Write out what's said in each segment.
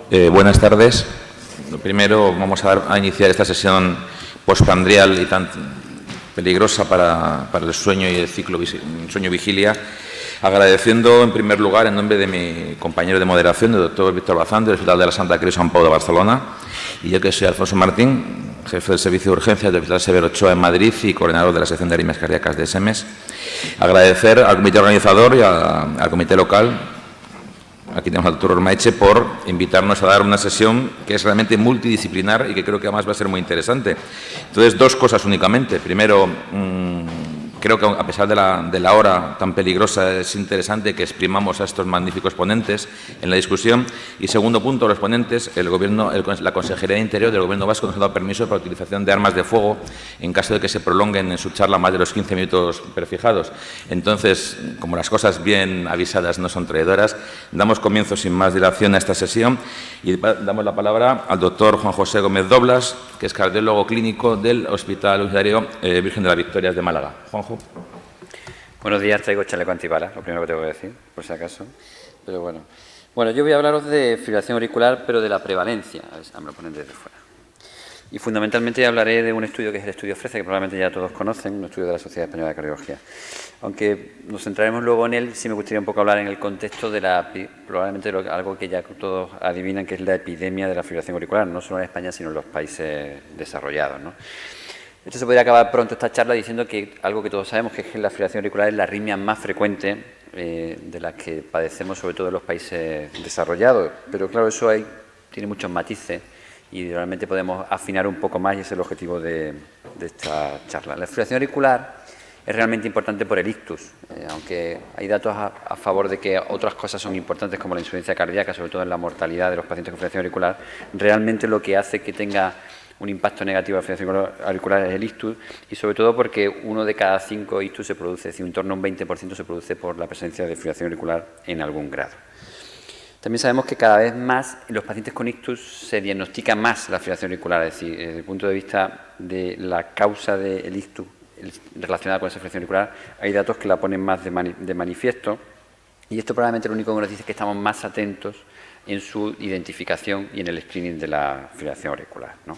Buenas tardes. Primero vamos a iniciar esta sesión postprandial y tan peligrosa para el sueño y el ciclo sueño-vigilia, agradeciendo en primer lugar, en nombre de mi compañero de moderación, el doctor Víctor Bazán, del Hospital de la Santa Creu Sant Pau de Barcelona, y yo que soy Alfonso Martín, jefe del Servicio de Urgencias del Hospital Severo Ochoa en Madrid y coordinador de la sección de arritmias cardíacas de SEMES. Agradecer al comité organizador y al comité local. Aquí tenemos al doctor Ormaeche por invitarnos a dar una sesión que es realmente multidisciplinar y que creo que además va a ser muy interesante. Entonces, dos cosas únicamente. Primero, creo que a pesar de la hora tan peligrosa, es interesante que exprimamos a estos magníficos ponentes en la discusión. Y segundo punto, los ponentes, la Consejería de Interior del Gobierno Vasco nos ha dado permiso para la utilización de armas de fuego en caso de que se prolonguen en su charla más de los 15 minutos prefijados. Entonces, como las cosas bien avisadas no son traidoras, damos comienzo sin más dilación a esta sesión y damos la palabra al doctor Juan José Gómez Doblas, que es cardiólogo clínico del Hospital Universitario Virgen de las Victorias de Málaga. Juanjo. Buenos días, traigo chaleco antibalas, lo primero que tengo que decir, por si acaso. Pero bueno, yo voy a hablaros de fibrilación auricular, pero de la prevalencia. A ver, me lo ponen desde fuera. Y fundamentalmente hablaré de un estudio que es el estudio FRESA, que probablemente ya todos conocen, un estudio de la Sociedad Española de Cardiología. Aunque nos centraremos luego en él, sí me gustaría un poco hablar en el contexto de probablemente algo que ya todos adivinan, que es la epidemia de la fibrilación auricular, no solo en España, sino en los países desarrollados, ¿no? Esto se podría acabar pronto esta charla diciendo que algo que todos sabemos, que es que la fibrilación auricular es la arritmia más frecuente de las que padecemos, sobre todo en los países desarrollados. Pero claro, eso tiene muchos matices y realmente podemos afinar un poco más y ese es el objetivo de esta charla. La fibrilación auricular es realmente importante por el ictus, aunque hay datos a favor de que otras cosas son importantes como la insuficiencia cardíaca, sobre todo en la mortalidad de los pacientes con fibrilación auricular. Realmente lo que hace que tenga un impacto negativo en la fibrilación auricular es el ictus y sobre todo porque 1 de cada 5 ictus se produce, es decir, en torno a un 20% se produce por la presencia de fibrilación auricular en algún grado. También sabemos que cada vez más en los pacientes con ictus se diagnostica más la fibrilación auricular, es decir, desde el punto de vista de la causa del ictus relacionada con esa fibrilación auricular, hay datos que la ponen más de manifiesto y esto probablemente lo único que nos dice es que estamos más atentos en su identificación y en el screening de la fibrilación auricular, ¿no?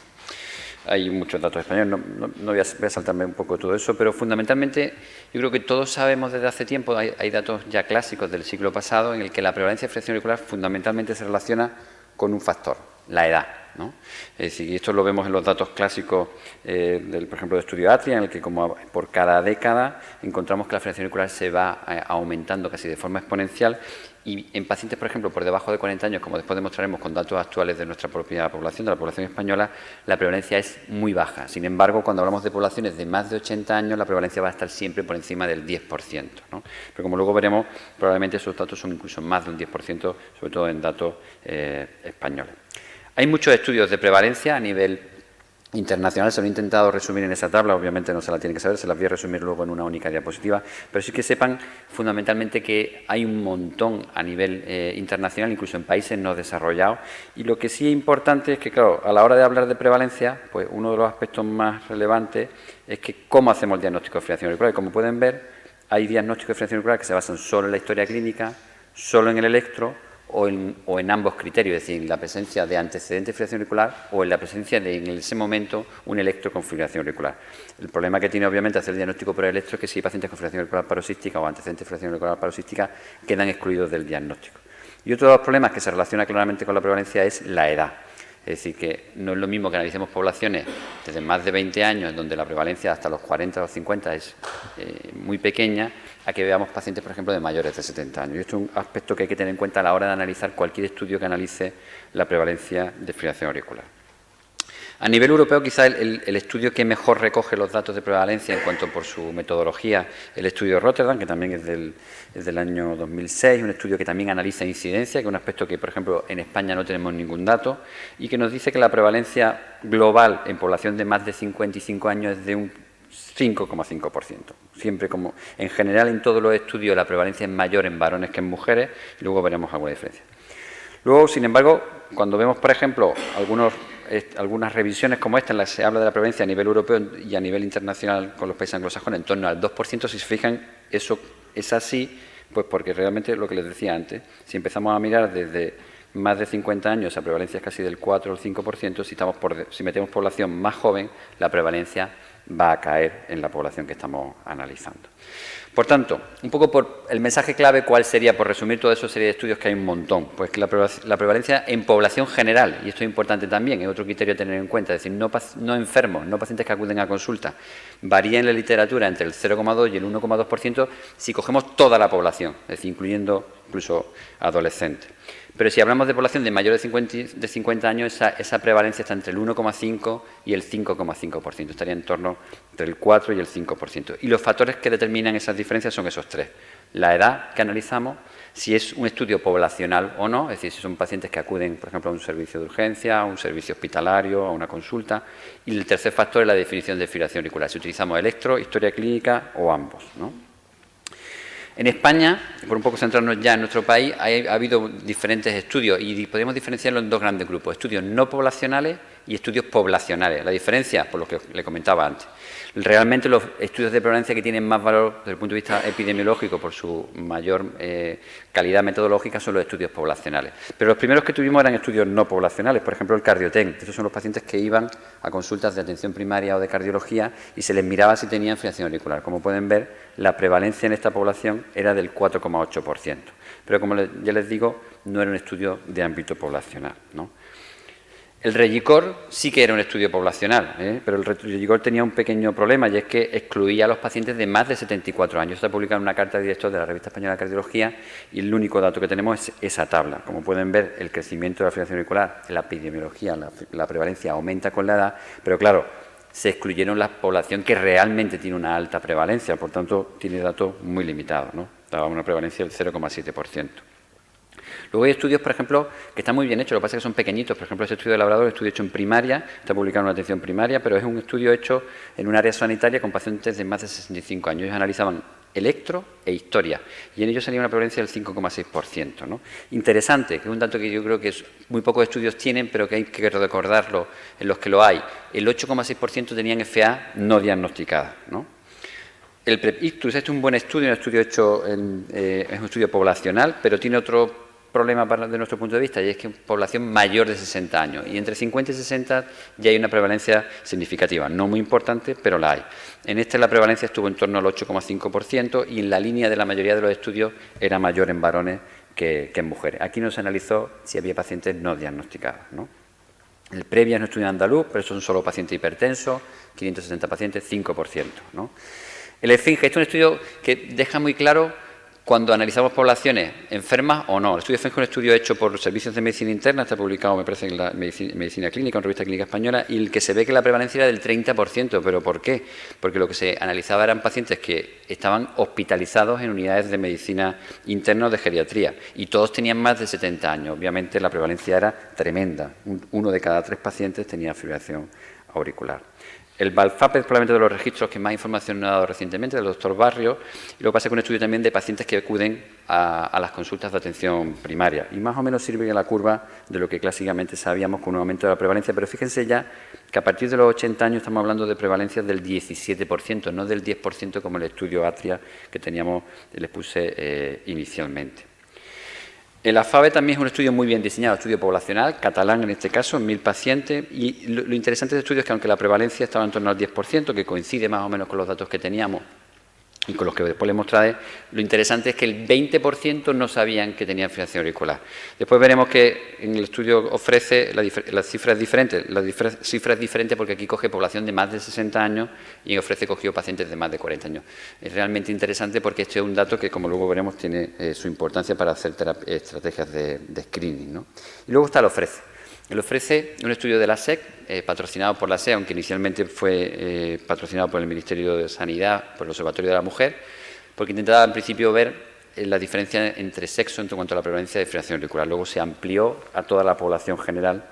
Hay muchos datos españoles, no voy a saltarme un poco todo eso, pero fundamentalmente yo creo que todos sabemos desde hace tiempo, hay datos ya clásicos del siglo pasado en el que la prevalencia de fibrilación auricular fundamentalmente se relaciona con un factor, la edad, ¿no? Es decir, y esto lo vemos en los datos clásicos, por ejemplo, del estudio Atria, en el que como por cada década encontramos que la fibrilación auricular se va aumentando casi de forma exponencial y en pacientes, por ejemplo, por debajo de 40 años, como después demostraremos con datos actuales de nuestra propia población, de la población española, la prevalencia es muy baja. Sin embargo, cuando hablamos de poblaciones de más de 80 años, la prevalencia va a estar siempre por encima del 10%, ¿no? Pero como luego veremos, probablemente esos datos son incluso más de un 10%, sobre todo en datos españoles. Hay muchos estudios de prevalencia a nivel internacional, se lo he intentado resumir en esa tabla, obviamente no se la tienen que saber, se las voy a resumir luego en una única diapositiva, pero sí que sepan fundamentalmente que hay un montón a nivel internacional, incluso en países no desarrollados, y lo que sí es importante es que, claro, a la hora de hablar de prevalencia, pues uno de los aspectos más relevantes es que cómo hacemos el diagnóstico de fibrilación auricular, y como pueden ver, hay diagnósticos de fibrilación auricular que se basan solo en la historia clínica, solo en el electro, o en ambos criterios, es decir, en la presencia de antecedente de fibrilación auricular o en la presencia de, en ese momento, un electro con fibrilación auricular. El problema que tiene, obviamente, hacer el diagnóstico por electro es que si hay pacientes con fibrilación auricular paroxística o antecedentes de fibrilación auricular paroxística, quedan excluidos del diagnóstico. Y otro de los problemas que se relaciona claramente con la prevalencia es la edad. Es decir, que no es lo mismo que analicemos poblaciones desde más de 20 años, donde la prevalencia hasta los 40 o 50 es muy pequeña, a que veamos pacientes, por ejemplo, de mayores de 70 años. Y esto es un aspecto que hay que tener en cuenta a la hora de analizar cualquier estudio que analice la prevalencia de fibrilación auricular. A nivel europeo, quizá el estudio que mejor recoge los datos de prevalencia en cuanto por su metodología, el estudio de Rotterdam, que también es del año 2006, un estudio que también analiza incidencia, que es un aspecto que, por ejemplo, en España no tenemos ningún dato, y que nos dice que la prevalencia global en población de más de 55 años es de un 5,5%. Siempre como, en general, en todos los estudios la prevalencia es mayor en varones que en mujeres, y luego veremos alguna diferencia. Luego, sin embargo, cuando vemos, por ejemplo, algunas revisiones como esta en las que se habla de la prevalencia a nivel europeo y a nivel internacional con los países anglosajones en torno al 2%, si se fijan, eso es así, pues porque realmente lo que les decía antes, si empezamos a mirar desde más de 50 años esa prevalencia es casi del 4 o el 5%, si metemos población más joven, la prevalencia va a caer en la población que estamos analizando. Por tanto, un poco por el mensaje clave, ¿cuál sería? Por resumir toda esa serie de estudios que hay un montón. Pues que la prevalencia en población general, y esto es importante también, es otro criterio a tener en cuenta, es decir, no enfermos, no pacientes que acuden a consulta, varía en la literatura entre el 0,2 y el 1,2% si cogemos toda la población, es decir, incluyendo incluso adolescentes. Pero si hablamos de población de mayores de 50 años, esa prevalencia está entre el 1,5 y el 5,5%. Estaría en torno entre el 4 y el 5%. Y los factores que determinan esas diferencias son esos tres. La edad que analizamos, si es un estudio poblacional o no, es decir, si son pacientes que acuden, por ejemplo, a un servicio de urgencia, a un servicio hospitalario, a una consulta. Y el tercer factor es la definición de fibrilación auricular, si utilizamos electro, historia clínica o ambos, ¿no? En España, por un poco centrarnos ya en nuestro país, ha habido diferentes estudios y podemos diferenciarlo en dos grandes grupos, estudios no poblacionales y estudios poblacionales. La diferencia, por lo que le comentaba antes, realmente los estudios de prevalencia que tienen más valor desde el punto de vista epidemiológico por su mayor calidad metodológica son los estudios poblacionales. Pero los primeros que tuvimos eran estudios no poblacionales, por ejemplo el Cardioten. Estos son los pacientes que iban a consultas de atención primaria o de cardiología y se les miraba si tenían fibrilación auricular. Como pueden ver, la prevalencia en esta población era del 4,8%. Pero como ya les digo, no era un estudio de ámbito poblacional, ¿no? El Regicor sí que era un estudio poblacional, pero el Regicor tenía un pequeño problema y es que excluía a los pacientes de más de 74 años. Está publicado en una carta de director de la Revista Española de Cardiología y el único dato que tenemos es esa tabla. Como pueden ver, el crecimiento de la fibrilación auricular, la epidemiología, la prevalencia aumenta con la edad, pero claro, se excluyeron la población que realmente tiene una alta prevalencia, por tanto, tiene datos muy limitados, ¿no? Daba una prevalencia del 0,7%. Luego hay estudios, por ejemplo, que están muy bien hechos, lo que pasa es que son pequeñitos. Por ejemplo, este estudio de Labrador es un estudio hecho en primaria, está publicado en una atención primaria, pero es un estudio hecho en un área sanitaria con pacientes de más de 65 años. Ellos analizaban electro e historia, y en ellos salía una prevalencia del 5,6%, ¿no? Interesante, que es un dato que yo creo que muy pocos estudios tienen, pero que hay que recordarlo en los que lo hay. El 8,6% tenían FA no diagnosticada, ¿no? El PrEP-Ictus es un buen estudio, es un estudio poblacional, pero tiene otro problema de nuestro punto de vista, y es que es población mayor de 60 años, y entre 50 y 60 ya hay una prevalencia significativa, no muy importante, pero la hay. En este la prevalencia estuvo en torno al 8,5% y en la línea de la mayoría de los estudios era mayor en varones que en mujeres. Aquí no se analizó si había pacientes no diagnosticados, ¿no? El Previa es un estudio andaluz, pero son solo pacientes hipertensos, 560 pacientes, 5%, ¿no? El Esfinge, este es un estudio que deja muy claro cuando analizamos poblaciones enfermas o no. El estudio Esfinge es un estudio hecho por servicios de medicina interna, está publicado, me parece, en la medicina clínica, en Revista Clínica Española, y el que se ve que la prevalencia era del 30%. ¿Pero por qué? Porque lo que se analizaba eran pacientes que estaban hospitalizados en unidades de medicina interna o de geriatría, y todos tenían más de 70 años. Obviamente la prevalencia era tremenda. Uno de cada 3 pacientes tenía fibrilación auricular. El BALFAP es probablemente de los registros que más información nos ha dado recientemente, del doctor Barrio, y lo que pasa es que un estudio también de pacientes que acuden a las consultas de atención primaria. Y más o menos sirve la curva de lo que clásicamente sabíamos con un aumento de la prevalencia, pero fíjense ya que a partir de los 80 años estamos hablando de prevalencias del 17%, no del 10% como el estudio Atria que teníamos, les puse inicialmente. El AFABE también es un estudio muy bien diseñado, estudio poblacional, catalán en este caso, 1000 pacientes, y lo interesante de este estudio es que aunque la prevalencia estaba en torno al 10%, que coincide más o menos con los datos que teníamos y con los que después les mostraré, lo interesante es que el 20% no sabían que tenían fibrilación auricular. Después veremos que en el estudio ofrece las cifras diferentes, porque aquí coge población de más de 60 años y cogió pacientes de más de 40 años. Es realmente interesante porque este es un dato que, como luego veremos, tiene su importancia para hacer estrategias de screening, ¿no? Y luego está el OFRECE. El OFRECE un estudio de la SEC, patrocinado por la SEC, aunque inicialmente fue patrocinado por el Ministerio de Sanidad, por el Observatorio de la Mujer, porque intentaba en principio ver la diferencia entre sexo en cuanto a la prevalencia de fibrilación auricular. Luego se amplió a toda la población general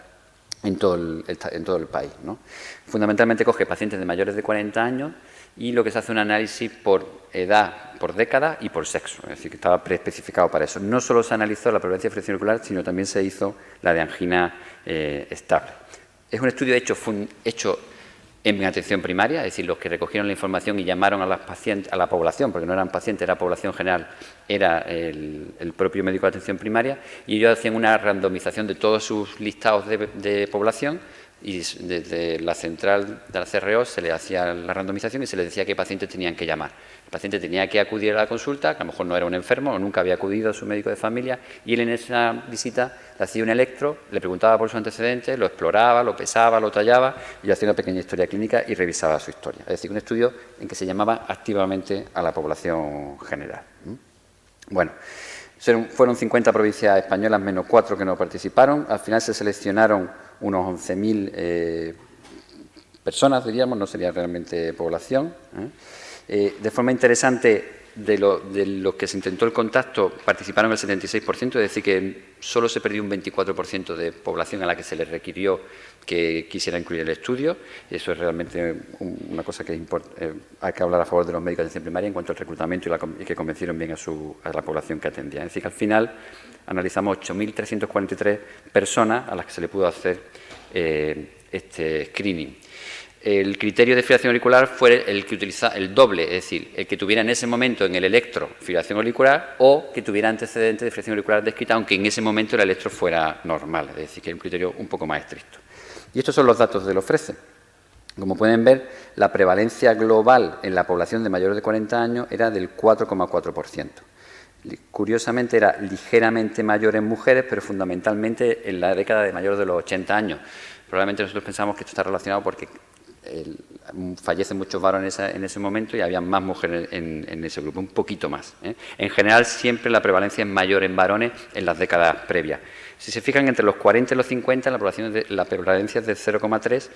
en todo el país, ¿no? Fundamentalmente coge pacientes de mayores de 40 años y lo que se hace un análisis por edad, por década y por sexo, es decir, que estaba preespecificado para eso. No solo se analizó la prevalencia de fibrilación auricular, sino también se hizo la de angina estable. Es un estudio hecho en atención primaria, es decir, los que recogieron la información y llamaron a la población, porque no eran pacientes, era población general, era el propio médico de atención primaria, y ellos hacían una randomización de todos sus listados de población, y desde la central de la CRO se le hacía la randomización y se les decía qué pacientes tenían que llamar. El paciente tenía que acudir a la consulta, que a lo mejor no era un enfermo o nunca había acudido a su médico de familia, y él en esa visita le hacía un electro, le preguntaba por sus antecedentes, lo exploraba, lo pesaba, lo tallaba, y hacía una pequeña historia clínica y revisaba su historia. Es decir, un estudio en que se llamaba activamente a la población general. Bueno, fueron 50 provincias españolas menos 4 que no participaron. Al final se seleccionaron unos 11.000 personas, diríamos, no sería realmente población. De forma interesante, de los que se intentó el contacto, participaron el 76%, es decir, que solo se perdió un 24% de población a la que se les requirió que quisiera incluir el estudio. Y eso es realmente una cosa que hay que hablar a favor de los médicos de atención primaria en cuanto al reclutamiento y que convencieron bien a la población que atendían. Es decir, que al final analizamos 8.343 personas a las que se le pudo hacer este screening. El criterio de fibrilación auricular fue el que utiliza el doble, es decir, el que tuviera en ese momento en el electro fibrilación auricular o que tuviera antecedentes de fibrilación auricular descrita, aunque en ese momento el electro fuera normal, es decir, que es un criterio un poco más estricto. Y estos son los datos del OFRECE. Como pueden ver, la prevalencia global en la población de mayores de 40 años era del 4,4%. Curiosamente era ligeramente mayor en mujeres, pero fundamentalmente en la década de mayores de los 80 años. Probablemente nosotros pensamos que esto está relacionado porque fallecen muchos varones en ese momento y había más mujeres en ese grupo, un poquito más. En general, siempre la prevalencia es mayor en varones en las décadas previas. Si se fijan, entre los 40 y los 50, la prevalencia es del 0,3%,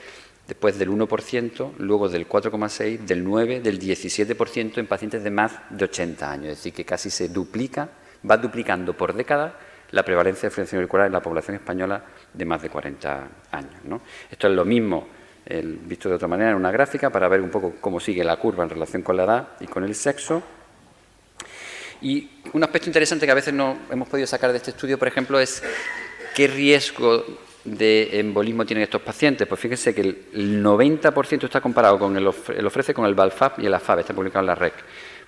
después del 1%, luego del 4,6%, del 9%, del 17% en pacientes de más de 80 años. Es decir, que casi se duplica, va duplicando por década la prevalencia de fibrilación auricular en la población española de más de 40 años, ¿no? Esto es lo mismo, visto de otra manera, en una gráfica, para ver un poco cómo sigue la curva en relación con la edad y con el sexo. Y un aspecto interesante que a veces no hemos podido sacar de este estudio, por ejemplo, es qué riesgo de embolismo tienen estos pacientes. Pues fíjense que el 90% está comparado con el OFRECE, con el BALFAB y el AFAB, está publicado en la REC.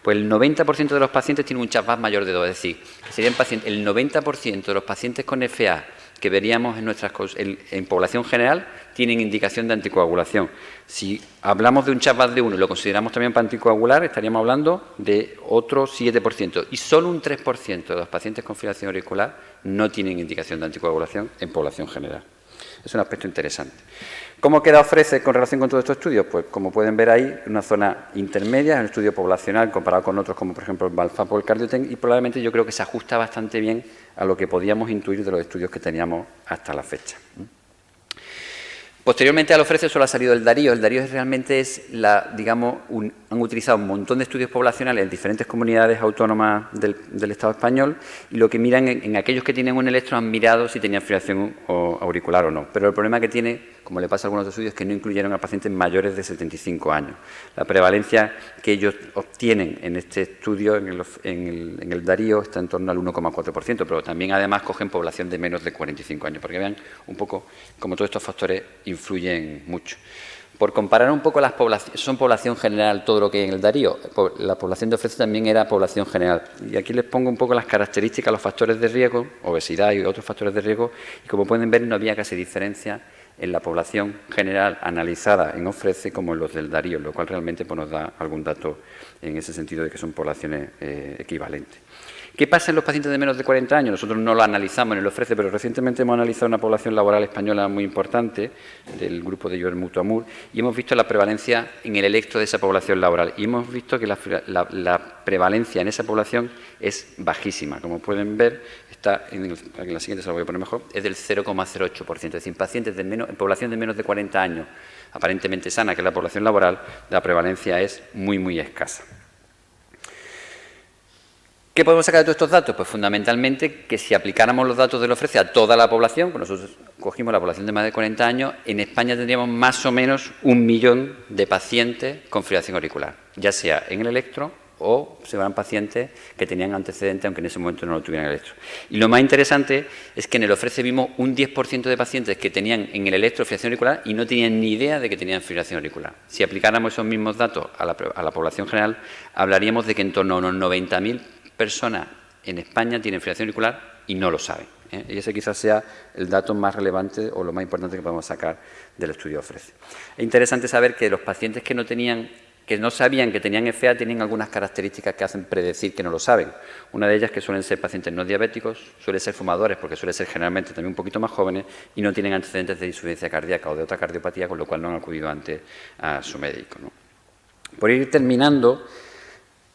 Pues el 90% de los pacientes tienen un CHAPVAS mayor de 2, es decir, que serían el 90% de los pacientes con FA que veríamos en población general tienen indicación de anticoagulación. Si hablamos de un CHAPVAS de 1 y lo consideramos también para anticoagular, estaríamos hablando de otro 7%. Y solo un 3% de los pacientes con fibrilación auricular no tienen indicación de anticoagulación en población general. Es un aspecto interesante. ¿Cómo queda OFRECE con relación con todos estos estudios? Pues como pueden ver ahí, una zona intermedia, es un estudio poblacional comparado con otros como por ejemplo el BALFAB o el CardioTEN, y probablemente yo creo que se ajusta bastante bien a lo que podíamos intuir de los estudios que teníamos hasta la fecha. Posteriormente al OFRECE solo ha salido el Darío. El Darío realmente es, han utilizado un montón de estudios poblacionales en diferentes comunidades autónomas del Estado español, y lo que miran en aquellos que tienen un electro han mirado si tenían fibrilación auricular o no. Pero el problema que tiene, como le pasa a algunos estudios, es que no incluyeron a pacientes mayores de 75 años. La prevalencia que ellos obtienen en este estudio, en el Darío, está en torno al 1,4%, pero también además cogen población de menos de 45 años, porque vean un poco cómo todos estos factores influyen mucho. Por comparar un poco las poblaciones, son población general todo lo que hay en el Darío. La población de OFRECE también era población general. Y aquí les pongo un poco las características, los factores de riesgo, obesidad y otros factores de riesgo, y como pueden ver no había casi diferencia en la población general analizada en OFRECE como en los del Darío, lo cual realmente pues, nos da algún dato en ese sentido de que son poblaciones equivalentes. ¿Qué pasa en los pacientes de menos de 40 años? Nosotros no lo analizamos en el OFRECE, pero recientemente hemos analizado una población laboral española muy importante, del grupo de Joel Mutuamur, y hemos visto la prevalencia en el electro de esa población laboral. Y hemos visto que la prevalencia en esa población es bajísima. Como pueden ver, está en la siguiente se lo voy a poner mejor, es del 0,08%. Es decir, pacientes en población de menos de 40 años, aparentemente sana, que es la población laboral, la prevalencia es muy, muy escasa. ¿Qué podemos sacar de todos estos datos? Pues fundamentalmente que si aplicáramos los datos del OFRECE a toda la población, pues nosotros cogimos la población de más de 40 años, en España tendríamos más o menos 1 millón de pacientes con fibrilación auricular, ya sea en el electro o se van pacientes que tenían antecedentes, aunque en ese momento no lo tuvieran electro. Y lo más interesante es que en el OFRECE vimos un 10% de pacientes que tenían en el electro fibrilación auricular y no tenían ni idea de que tenían fibrilación auricular. Si aplicáramos esos mismos datos a la población general, hablaríamos de que en torno a unos 90.000 personas en España tienen fibrilación auricular y no lo saben. Y ese quizás sea el dato más relevante o lo más importante que podemos sacar del estudio OFRECE. Es interesante saber que los pacientes que no sabían que tenían FA tienen algunas características que hacen predecir que no lo saben. Una de ellas que suelen ser pacientes no diabéticos, suelen ser fumadores porque suelen ser generalmente también un poquito más jóvenes y no tienen antecedentes de insuficiencia cardíaca o de otra cardiopatía, con lo cual no han acudido antes a su médico, ¿no? Por ir terminando,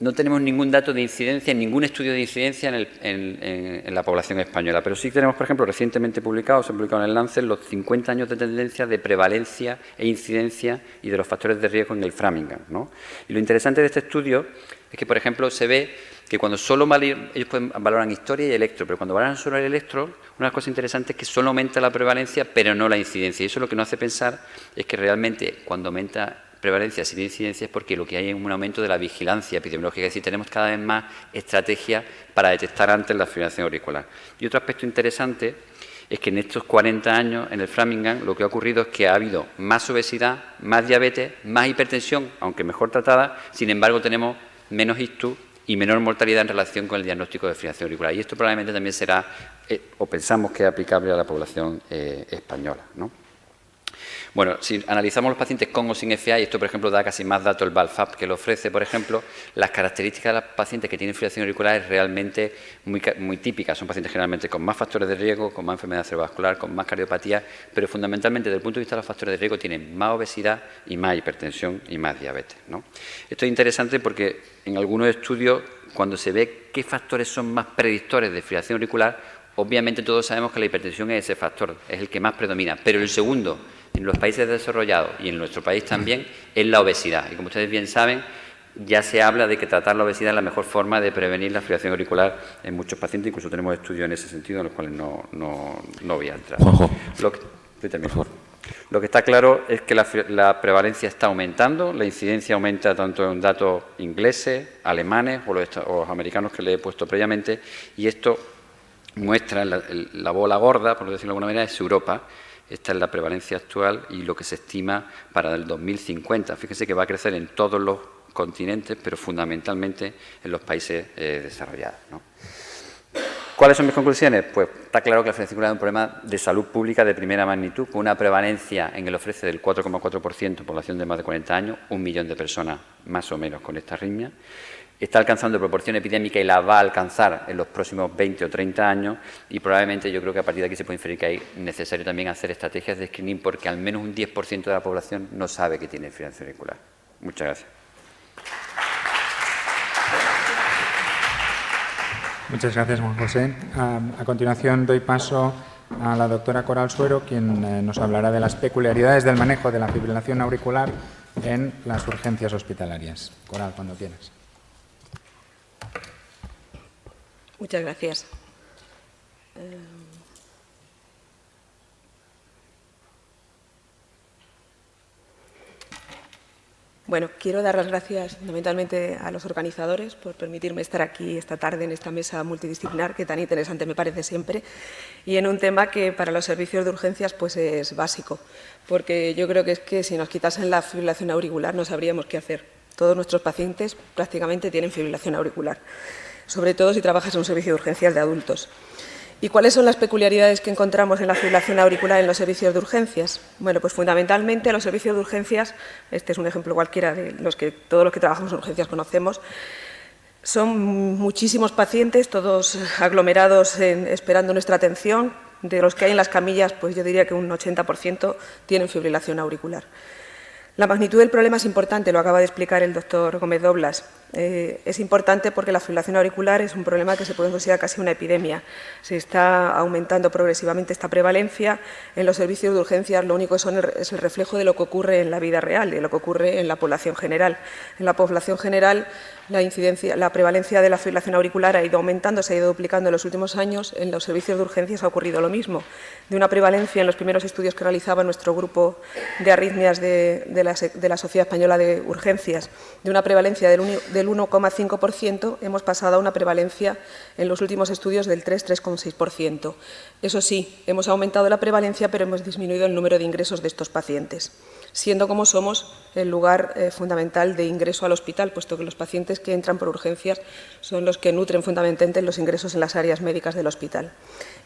no tenemos ningún dato de incidencia, ningún estudio de incidencia en la población española, pero sí tenemos, por ejemplo, recientemente se ha publicado en el Lancet los 50 años de tendencia de prevalencia e incidencia y de los factores de riesgo en el Framingham, ¿no? Y lo interesante de este estudio es que, por ejemplo, se ve que cuando ellos valoran historia y electro, pero cuando valoran solo el electro, una cosa interesante es que solo aumenta la prevalencia, pero no la incidencia. Y eso lo que nos hace pensar es que realmente cuando aumenta prevalencia sin incidencia es porque lo que hay es un aumento de la vigilancia epidemiológica, es decir, tenemos cada vez más estrategias para detectar antes la fibrilación auricular. Y otro aspecto interesante es que en estos 40 años en el Framingham lo que ha ocurrido es que ha habido más obesidad, más diabetes, más hipertensión, aunque mejor tratada, sin embargo tenemos menos ictus y menor mortalidad en relación con el diagnóstico de fibrilación auricular. Y esto probablemente también será, o pensamos que es aplicable a la población española, ¿no? Bueno, si analizamos los pacientes con o sin FA, y esto, por ejemplo, da casi más datos el BALFAP que lo ofrece, por ejemplo, las características de los pacientes que tienen fibrilación auricular es realmente muy típicas. Son pacientes generalmente con más factores de riesgo, con más enfermedad cerebrovascular, con más cardiopatía, pero fundamentalmente, desde el punto de vista de los factores de riesgo, tienen más obesidad y más hipertensión y más diabetes, ¿no? Esto es interesante porque en algunos estudios, cuando se ve qué factores son más predictores de fibrilación auricular, obviamente todos sabemos que la hipertensión es ese factor, es el que más predomina, pero el segundo, en los países desarrollados y en nuestro país también, es la obesidad. Y como ustedes bien saben, ya se habla de que tratar la obesidad es la mejor forma de prevenir la fibrilación auricular en muchos pacientes, incluso tenemos estudios en ese sentido, en los cuales no voy a entrar. Juanjo, lo que está claro es que la prevalencia está aumentando, la incidencia aumenta tanto en datos ingleses, alemanes o los americanos que le he puesto previamente, y esto muestra la bola gorda, por decirlo de alguna manera, es Europa. Esta es la prevalencia actual y lo que se estima para el 2050. Fíjense que va a crecer en todos los continentes, pero fundamentalmente en los países desarrollados, ¿no? ¿Cuáles son mis conclusiones? Pues está claro que la fibrilación auricular es un problema de salud pública de primera magnitud, con una prevalencia en el OFRECE del 4,4%, población de más de 40 años, 1 millón de personas más o menos con esta arritmia. Está alcanzando proporción epidémica y la va a alcanzar en los próximos 20 o 30 años y probablemente yo creo que a partir de aquí se puede inferir que es necesario también hacer estrategias de screening porque al menos un 10% de la población no sabe que tiene fibrilación auricular. Muchas gracias. Muchas gracias, Juan José. A continuación doy paso a la doctora Coral Suero, quien nos hablará de las peculiaridades del manejo de la fibrilación auricular en las urgencias hospitalarias. Coral, cuando quieras. Muchas gracias. Bueno, quiero dar las gracias fundamentalmente a los organizadores por permitirme estar aquí esta tarde en esta mesa multidisciplinar que tan interesante me parece siempre y en un tema que para los servicios de urgencias pues es básico, porque yo creo que es que si nos quitasen la fibrilación auricular no sabríamos qué hacer. Todos nuestros pacientes prácticamente tienen fibrilación auricular, sobre todo si trabajas en un servicio de urgencias de adultos. ¿Y cuáles son las peculiaridades que encontramos en la fibrilación auricular en los servicios de urgencias? Bueno, pues fundamentalmente los servicios de urgencias, este es un ejemplo cualquiera de los que todos los que trabajamos en urgencias conocemos, son muchísimos pacientes, todos aglomerados esperando nuestra atención. De los que hay en las camillas, pues yo diría que un 80% tienen fibrilación auricular. La magnitud del problema es importante, lo acaba de explicar el doctor Gómez Doblas. Es importante porque la fibrilación auricular es un problema que se puede considerar casi una epidemia. Se está aumentando progresivamente esta prevalencia. En los servicios de urgencias lo único es el reflejo de lo que ocurre en la vida real, de lo que ocurre en la población general. En la población general la prevalencia de la fibrilación auricular ha ido aumentando, se ha ido duplicando en los últimos años. En los servicios de urgencias ha ocurrido lo mismo. De una prevalencia en los primeros estudios que realizaba nuestro grupo de arritmias de de la Sociedad Española de Urgencias de una prevalencia del 1,5%, hemos pasado a una prevalencia en los últimos estudios del 3,6%. Eso sí, hemos aumentado la prevalencia, pero hemos disminuido el número de ingresos de estos pacientes, siendo como somos el lugar fundamental de ingreso al hospital, puesto que los pacientes que entran por urgencias son los que nutren fundamentalmente los ingresos en las áreas médicas del hospital.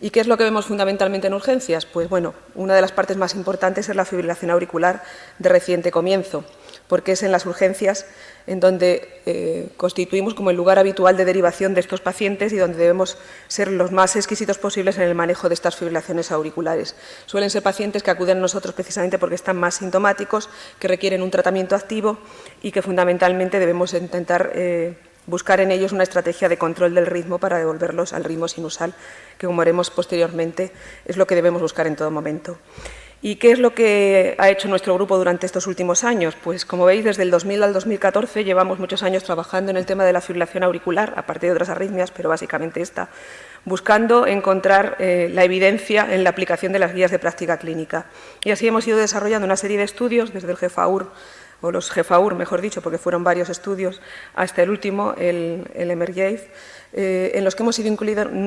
¿Y qué es lo que vemos fundamentalmente en urgencias? Pues bueno, una de las partes más importantes es la fibrilación auricular de reciente comienzo, porque es en las urgencias en donde constituimos como el lugar habitual de derivación de estos pacientes y donde debemos ser los más exquisitos posibles en el manejo de estas fibrilaciones auriculares. Suelen ser pacientes que acuden a nosotros precisamente porque están más sintomáticos, que requieren un tratamiento activo y que fundamentalmente debemos intentar buscar en ellos una estrategia de control del ritmo para devolverlos al ritmo sinusal, que como haremos posteriormente es lo que debemos buscar en todo momento. ¿Y qué es lo que ha hecho nuestro grupo durante estos últimos años? Pues como veis, desde el 2000 al 2014 llevamos muchos años trabajando en el tema de la fibrilación auricular, aparte de otras arritmias, pero básicamente esta, buscando encontrar la evidencia en la aplicación de las guías de práctica clínica. Y así hemos ido desarrollando una serie de estudios, desde el GEFAUR, o los GEFAUR, mejor dicho, porque fueron varios estudios, hasta el último, el EMERGAVE, en los que hemos ido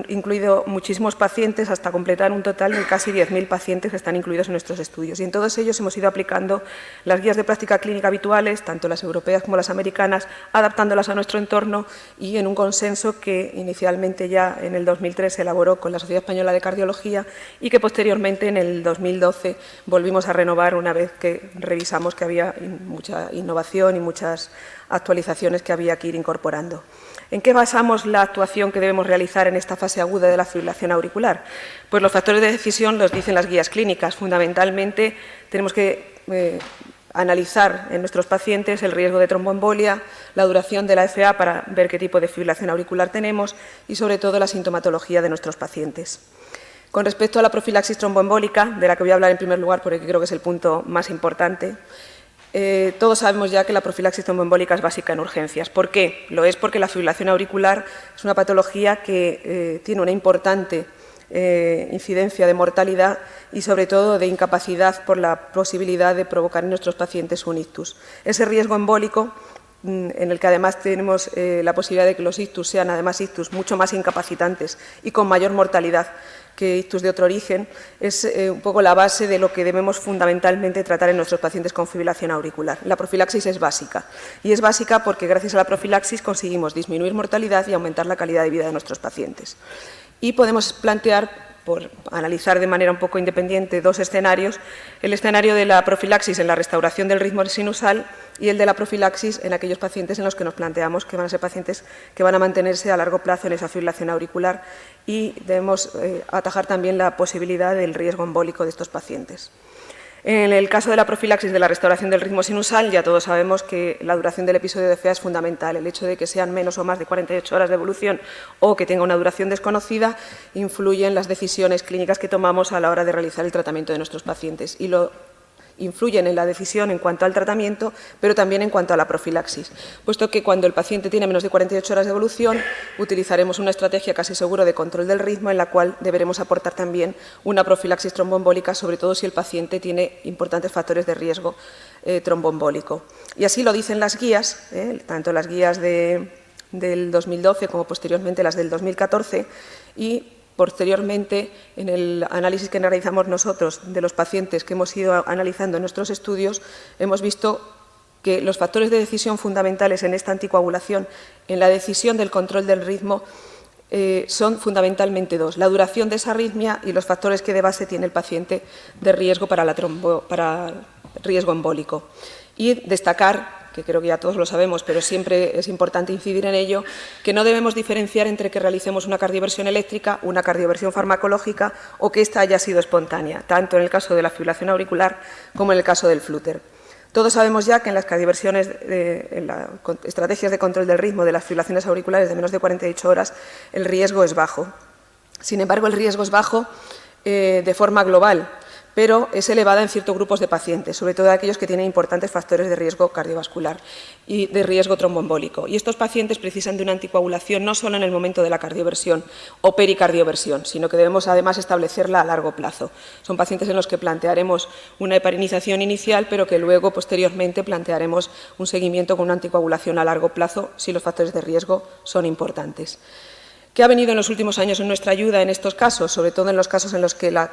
incluido muchísimos pacientes hasta completar un total de casi 10.000 pacientes que están incluidos en nuestros estudios. Y en todos ellos hemos ido aplicando las guías de práctica clínica habituales, tanto las europeas como las americanas, adaptándolas a nuestro entorno y en un consenso que inicialmente ya en el 2003 se elaboró con la Sociedad Española de Cardiología y que posteriormente en el 2012 volvimos a renovar una vez que revisamos que había mucha innovación y muchas actualizaciones que había que ir incorporando. ¿En qué basamos la actuación que debemos realizar en esta fase aguda de la fibrilación auricular? Pues los factores de decisión los dicen las guías clínicas. Fundamentalmente tenemos que analizar en nuestros pacientes el riesgo de tromboembolia, la duración de la FA para ver qué tipo de fibrilación auricular tenemos y sobre todo la sintomatología de nuestros pacientes. Con respecto a la profilaxis tromboembólica, de la que voy a hablar en primer lugar porque creo que es el punto más importante, todos sabemos ya que la profilaxis tromboembólica es básica en urgencias. ¿Por qué? Lo es porque la fibrilación auricular es una patología que tiene una importante incidencia de mortalidad y sobre todo de incapacidad por la posibilidad de provocar en nuestros pacientes un ictus. Ese riesgo embólico, en el que además tenemos la posibilidad de que los ictus sean además ictus mucho más incapacitantes y con mayor mortalidad que ictus de otro origen, es un poco la base de lo que debemos fundamentalmente tratar en nuestros pacientes con fibrilación auricular. La profilaxis es básica y es básica porque gracias a la profilaxis conseguimos disminuir mortalidad y aumentar la calidad de vida de nuestros pacientes. Y podemos plantear, por analizar de manera un poco independiente, dos escenarios: el escenario de la profilaxis en la restauración del ritmo sinusal y el de la profilaxis en aquellos pacientes en los que nos planteamos que van a ser pacientes que van a mantenerse a largo plazo en esa fibrilación auricular y debemos atajar también la posibilidad del riesgo embólico de estos pacientes. En el caso de la profilaxis de la restauración del ritmo sinusal, ya todos sabemos que la duración del episodio de FA es fundamental. El hecho de que sean menos o más de 48 horas de evolución o que tenga una duración desconocida influye en las decisiones clínicas que tomamos a la hora de realizar el tratamiento de nuestros pacientes y lo influyen en la decisión en cuanto al tratamiento, pero también en cuanto a la profilaxis, puesto que cuando el paciente tiene menos de 48 horas de evolución, utilizaremos una estrategia casi seguro de control del ritmo en la cual deberemos aportar también una profilaxis tromboembólica, sobre todo si el paciente tiene importantes factores de riesgo tromboembólico. Y así lo dicen las guías, tanto las guías del 2012 como posteriormente las del 2014, y posteriormente, en el análisis que realizamos nosotros de los pacientes que hemos ido analizando en nuestros estudios, hemos visto que los factores de decisión fundamentales en esta anticoagulación, en la decisión del control del ritmo, son fundamentalmente dos: la duración de esa arritmia y los factores que de base tiene el paciente de riesgo para riesgo embólico. Y destacar, que creo que ya todos lo sabemos, pero siempre es importante incidir en ello, que no debemos diferenciar entre que realicemos una cardioversión eléctrica, una cardioversión farmacológica o que ésta haya sido espontánea, tanto en el caso de la fibrilación auricular como en el caso del flúter. Todos sabemos ya que en las cardioversiones, en las estrategias de control del ritmo de las fibrilaciones auriculares de menos de 48 horas, el riesgo es bajo. Sin embargo, el riesgo es bajo de forma global, pero es elevada en ciertos grupos de pacientes, sobre todo aquellos que tienen importantes factores de riesgo cardiovascular y de riesgo tromboembólico. Y estos pacientes precisan de una anticoagulación no solo en el momento de la cardioversión o pericardioversión, sino que debemos además establecerla a largo plazo. Son pacientes en los que plantearemos una heparinización inicial, pero que luego, posteriormente, plantearemos un seguimiento con una anticoagulación a largo plazo si los factores de riesgo son importantes. ¿Qué ha venido en los últimos años en nuestra ayuda en estos casos? Sobre todo en los casos en los que la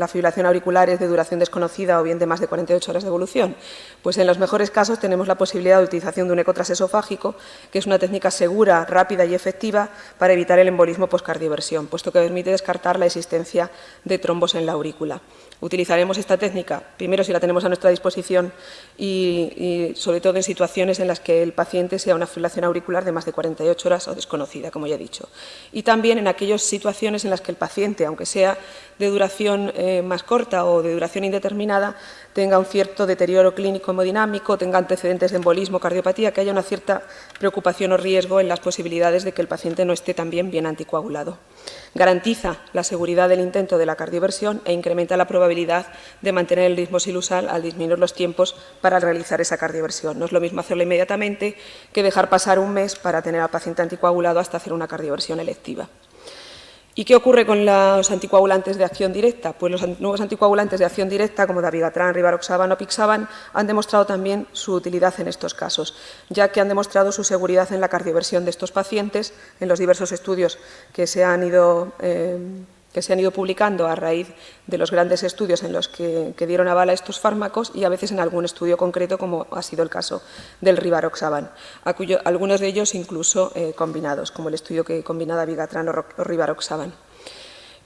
fibrilación auricular es de duración desconocida o bien de más de 48 horas de evolución. Pues en los mejores casos tenemos la posibilidad de utilización de un eco transesofágico, que es una técnica segura, rápida y efectiva para evitar el embolismo poscardioversión, puesto que permite descartar la existencia de trombos en la aurícula. Utilizaremos esta técnica, primero si la tenemos a nuestra disposición y sobre todo en situaciones en las que el paciente sea una fibrilación auricular de más de 48 horas o desconocida, como ya he dicho. Y también en aquellas situaciones en las que el paciente, aunque sea de duración más corta o de duración indeterminada, tenga un cierto deterioro clínico hemodinámico, tenga antecedentes de embolismo, cardiopatía, que haya una cierta preocupación o riesgo en las posibilidades de que el paciente no esté también bien anticoagulado. Garantiza la seguridad del intento de la cardioversión e incrementa la probabilidad de mantener el ritmo sinusal al disminuir los tiempos para realizar esa cardioversión. No es lo mismo hacerlo inmediatamente que dejar pasar un mes para tener al paciente anticoagulado hasta hacer una cardioversión electiva. ¿Y qué ocurre con los anticoagulantes de acción directa? Pues los nuevos anticoagulantes de acción directa, como dabigatran, rivaroxaban o pixaban, han demostrado también su utilidad en estos casos, ya que han demostrado su seguridad en la cardioversión de estos pacientes en los diversos estudios que se han ido publicando a raíz de los grandes estudios en los que dieron aval a estos fármacos y a veces en algún estudio concreto, como ha sido el caso del rivaroxaban, algunos de ellos incluso combinados, como el estudio que combina dabigatran o rivaroxaban.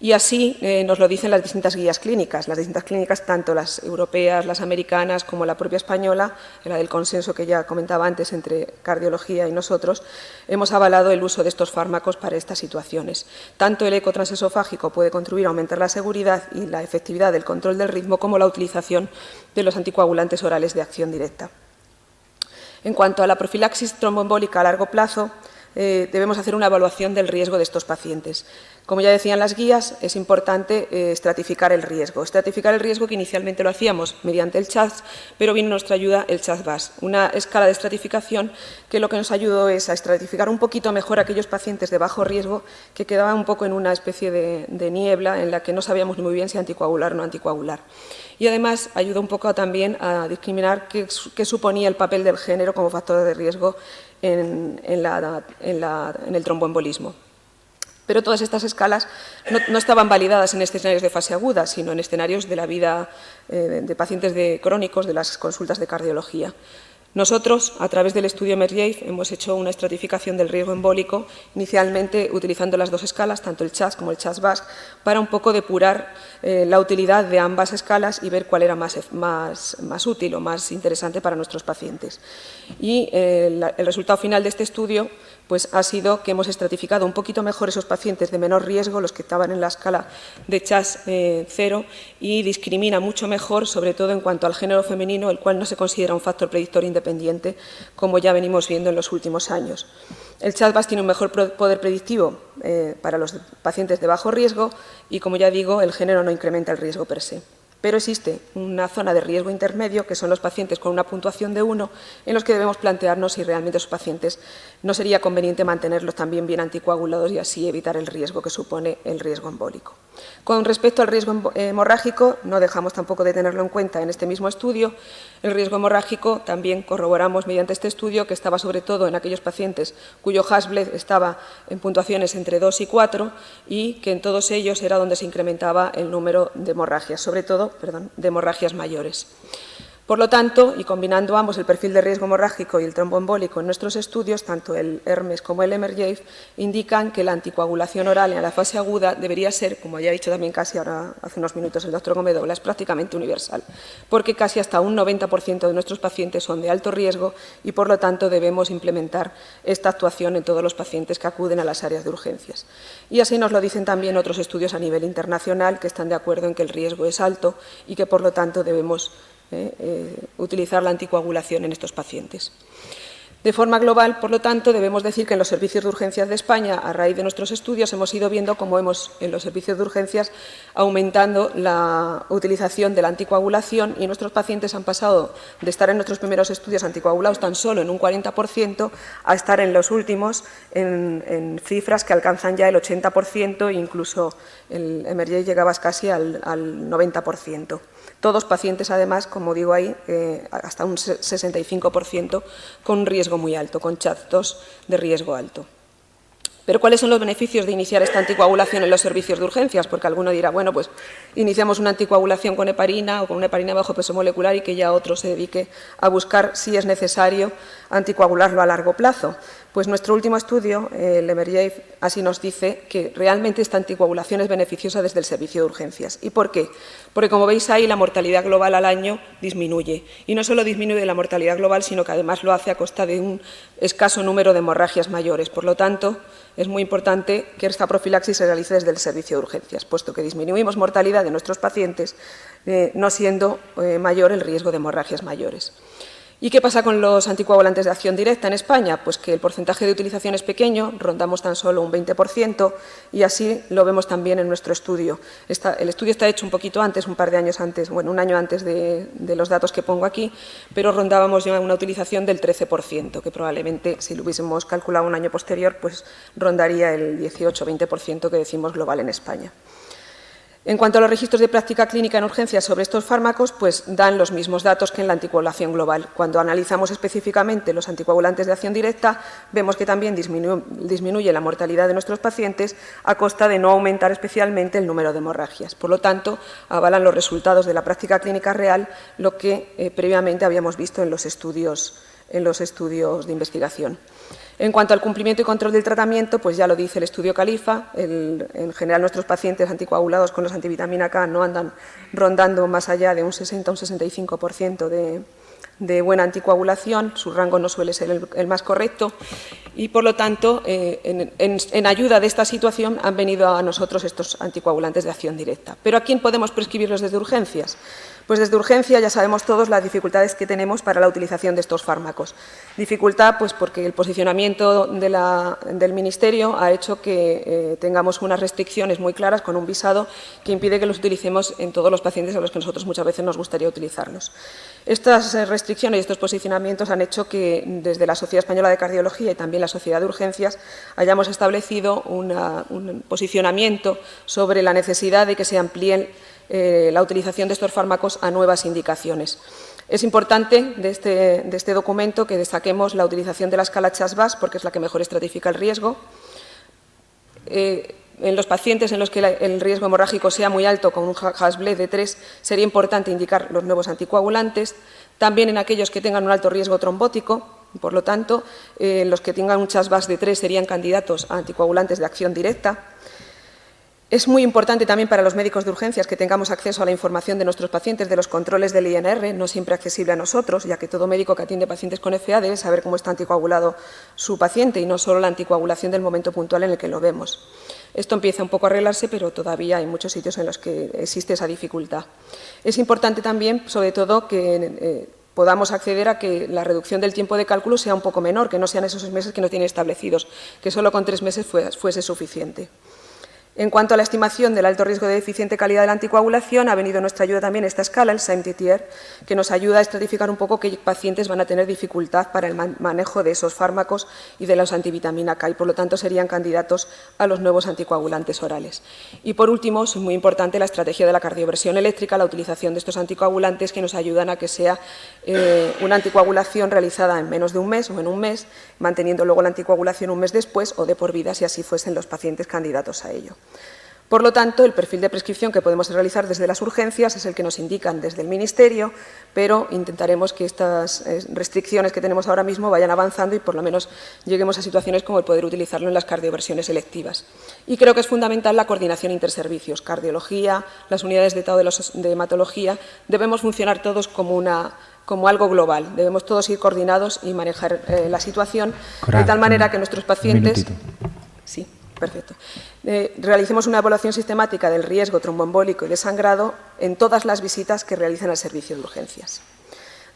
Y así nos lo dicen las distintas guías clínicas. Las distintas clínicas, tanto las europeas, las americanas, como la propia española, la del consenso que ya comentaba antes entre cardiología y nosotros, hemos avalado el uso de estos fármacos para estas situaciones. Tanto el eco transesofágico puede contribuir a aumentar la seguridad y la efectividad del control del ritmo, como la utilización de los anticoagulantes orales de acción directa. En cuanto a la profilaxis tromboembólica a largo plazo, debemos hacer una evaluación del riesgo de estos pacientes. Como ya decían las guías, es importante estratificar el riesgo. Estratificar el riesgo que inicialmente lo hacíamos mediante el CHAS, pero viene en nuestra ayuda el CHAS-VAS, una escala de estratificación que lo que nos ayudó es a estratificar un poquito mejor a aquellos pacientes de bajo riesgo que quedaban un poco en una especie de niebla en la que no sabíamos muy bien si anticoagular o no anticoagular. Y además ayuda un poco también a discriminar qué suponía el papel del género como factor de riesgo en el tromboembolismo. Pero todas estas escalas no estaban validadas en escenarios de fase aguda, sino en escenarios de la vida de pacientes crónicos de las consultas de cardiología. Nosotros, a través del estudio Emergave, hemos hecho una estratificación del riesgo embólico, inicialmente utilizando las dos escalas, tanto el CHAS como el CHAS-VAS, para un poco depurar la utilidad de ambas escalas y ver cuál era más útil o más interesante para nuestros pacientes. Y el resultado final de este estudio pues, ha sido que hemos estratificado un poquito mejor esos pacientes de menor riesgo, los que estaban en la escala de CHAS 0, y discrimina mucho mejor, sobre todo en cuanto al género femenino, el cual no se considera un factor predictor independiente, como ya venimos viendo en los últimos años. El CHAS-VAS tiene un mejor poder predictivo para los pacientes de bajo riesgo y, como ya digo, el género no incrementa el riesgo per se. Pero existe una zona de riesgo intermedio, que son los pacientes con una puntuación de 1, en los que debemos plantearnos si realmente esos pacientes no sería conveniente mantenerlos también bien anticoagulados y así evitar el riesgo que supone el riesgo embólico. Con respecto al riesgo hemorrágico, no dejamos tampoco de tenerlo en cuenta en este mismo estudio. El riesgo hemorrágico también corroboramos mediante este estudio que estaba sobre todo en aquellos pacientes cuyo Hasbled estaba en puntuaciones entre 2 y 4 y que en todos ellos era donde se incrementaba el número de hemorragias, sobre todo de hemorragias mayores. Por lo tanto, y combinando ambos el perfil de riesgo hemorrágico y el tromboembólico en nuestros estudios, tanto el HERMES como el Emergave indican que la anticoagulación oral en la fase aguda debería ser, como ya ha dicho también casi ahora hace unos minutos el doctor Gómez Doblas, prácticamente universal, porque casi hasta un 90% de nuestros pacientes son de alto riesgo y por lo tanto debemos implementar esta actuación en todos los pacientes que acuden a las áreas de urgencias. Y así nos lo dicen también otros estudios a nivel internacional que están de acuerdo en que el riesgo es alto y que por lo tanto debemos utilizar la anticoagulación en estos pacientes. De forma global, por lo tanto, debemos decir que en los servicios de urgencias de España, a raíz de nuestros estudios, hemos ido viendo cómo en los servicios de urgencias aumentando la utilización de la anticoagulación y nuestros pacientes han pasado de estar en nuestros primeros estudios anticoagulados tan solo en un 40% a estar en los últimos en cifras que alcanzan ya el 80% e incluso el Emergey llegaba casi al 90%. Todos pacientes, además, como digo ahí, hasta un 65% con un riesgo muy alto, con CHAD-2 de riesgo alto. Pero ¿cuáles son los beneficios de iniciar esta anticoagulación en los servicios de urgencias? Porque alguno dirá, bueno, pues iniciamos una anticoagulación con heparina o con una heparina bajo peso molecular y que ya otro se dedique a buscar si es necesario anticoagularlo a largo plazo. Pues nuestro último estudio, el Emergey, así nos dice que realmente esta anticoagulación es beneficiosa desde el servicio de urgencias. ¿Y por qué? Porque, como veis ahí, la mortalidad global al año disminuye. Y no solo disminuye la mortalidad global, sino que además lo hace a costa de un escaso número de hemorragias mayores. Por lo tanto, es muy importante que esta profilaxis se realice desde el servicio de urgencias, puesto que disminuimos mortalidad de nuestros pacientes, no siendo mayor el riesgo de hemorragias mayores. ¿Y qué pasa con los anticoagulantes de acción directa en España? Pues que el porcentaje de utilización es pequeño, rondamos tan solo un 20%, y así lo vemos también en nuestro estudio. El estudio está hecho un poquito antes, un par de años antes, bueno, un año antes de los datos que pongo aquí, pero rondábamos ya una utilización del 13%, que probablemente, si lo hubiésemos calculado un año posterior, pues rondaría el 18-20% que decimos global en España. En cuanto a los registros de práctica clínica en urgencias sobre estos fármacos, pues dan los mismos datos que en la anticoagulación global. Cuando analizamos específicamente los anticoagulantes de acción directa, vemos que también disminuye la mortalidad de nuestros pacientes a costa de no aumentar especialmente el número de hemorragias. Por lo tanto, avalan los resultados de la práctica clínica real, lo que previamente habíamos visto en los estudios de investigación. En cuanto al cumplimiento y control del tratamiento, pues ya lo dice el estudio Califa. En general, nuestros pacientes anticoagulados con los antivitamina K no andan rondando más allá de un 60 o un 65% de buena anticoagulación. Su rango no suele ser el más correcto y, por lo tanto, en ayuda de esta situación han venido a nosotros estos anticoagulantes de acción directa. ¿Pero a quién podemos prescribirlos desde urgencias? Pues desde urgencia ya sabemos todos las dificultades que tenemos para la utilización de estos fármacos. Dificultad, pues porque el posicionamiento del Ministerio ha hecho que tengamos unas restricciones muy claras con un visado que impide que los utilicemos en todos los pacientes a los que nosotros muchas veces nos gustaría utilizarlos. Estas restricciones y estos posicionamientos han hecho que desde la Sociedad Española de Cardiología y también la Sociedad de Urgencias hayamos establecido un posicionamiento sobre la necesidad de que se amplíen la utilización de estos fármacos a nuevas indicaciones. Es importante de este documento que destaquemos la utilización de la escala CHAS-VAS porque es la que mejor estratifica el riesgo. En los pacientes en los que el riesgo hemorrágico sea muy alto, con un HAS-BLED de 3, sería importante indicar los nuevos anticoagulantes. También en aquellos que tengan un alto riesgo trombótico, por lo tanto, los que tengan un CHAS-VAS de 3 serían candidatos a anticoagulantes de acción directa. Es muy importante también para los médicos de urgencias que tengamos acceso a la información de nuestros pacientes de los controles del INR, no siempre accesible a nosotros, ya que todo médico que atiende pacientes con FA debe saber cómo está anticoagulado su paciente y no solo la anticoagulación del momento puntual en el que lo vemos. Esto empieza un poco a arreglarse, pero todavía hay muchos sitios en los que existe esa dificultad. Es importante también, sobre todo, que podamos acceder a que la reducción del tiempo de cálculo sea un poco menor, que no sean esos 6 meses que no tienen establecidos, que solo con 3 meses fuese suficiente. En cuanto a la estimación del alto riesgo de deficiente calidad de la anticoagulación, ha venido en nuestra ayuda también esta escala, el SAIM-TTR, que nos ayuda a estratificar un poco qué pacientes van a tener dificultad para el manejo de esos fármacos y de los antivitamina K y, por lo tanto, serían candidatos a los nuevos anticoagulantes orales. Y, por último, es muy importante la estrategia de la cardioversión eléctrica, la utilización de estos anticoagulantes que nos ayudan a que sea una anticoagulación realizada en menos de un mes o en un mes, manteniendo luego la anticoagulación un mes después o de por vida si así fuesen los pacientes candidatos a ello. Por lo tanto, el perfil de prescripción que podemos realizar desde las urgencias es el que nos indican desde el Ministerio, pero intentaremos que estas restricciones que tenemos ahora mismo vayan avanzando y por lo menos lleguemos a situaciones como el poder utilizarlo en las cardioversiones selectivas. Y creo que es fundamental la coordinación interservicios. Cardiología, las unidades de Estado de hematología, debemos funcionar todos como algo global. Debemos todos ir coordinados y manejar la situación de tal manera que nuestros pacientes... Sí. Perfecto. Realicemos una evaluación sistemática del riesgo tromboembólico y de sangrado en todas las visitas que realizan al servicio de urgencias.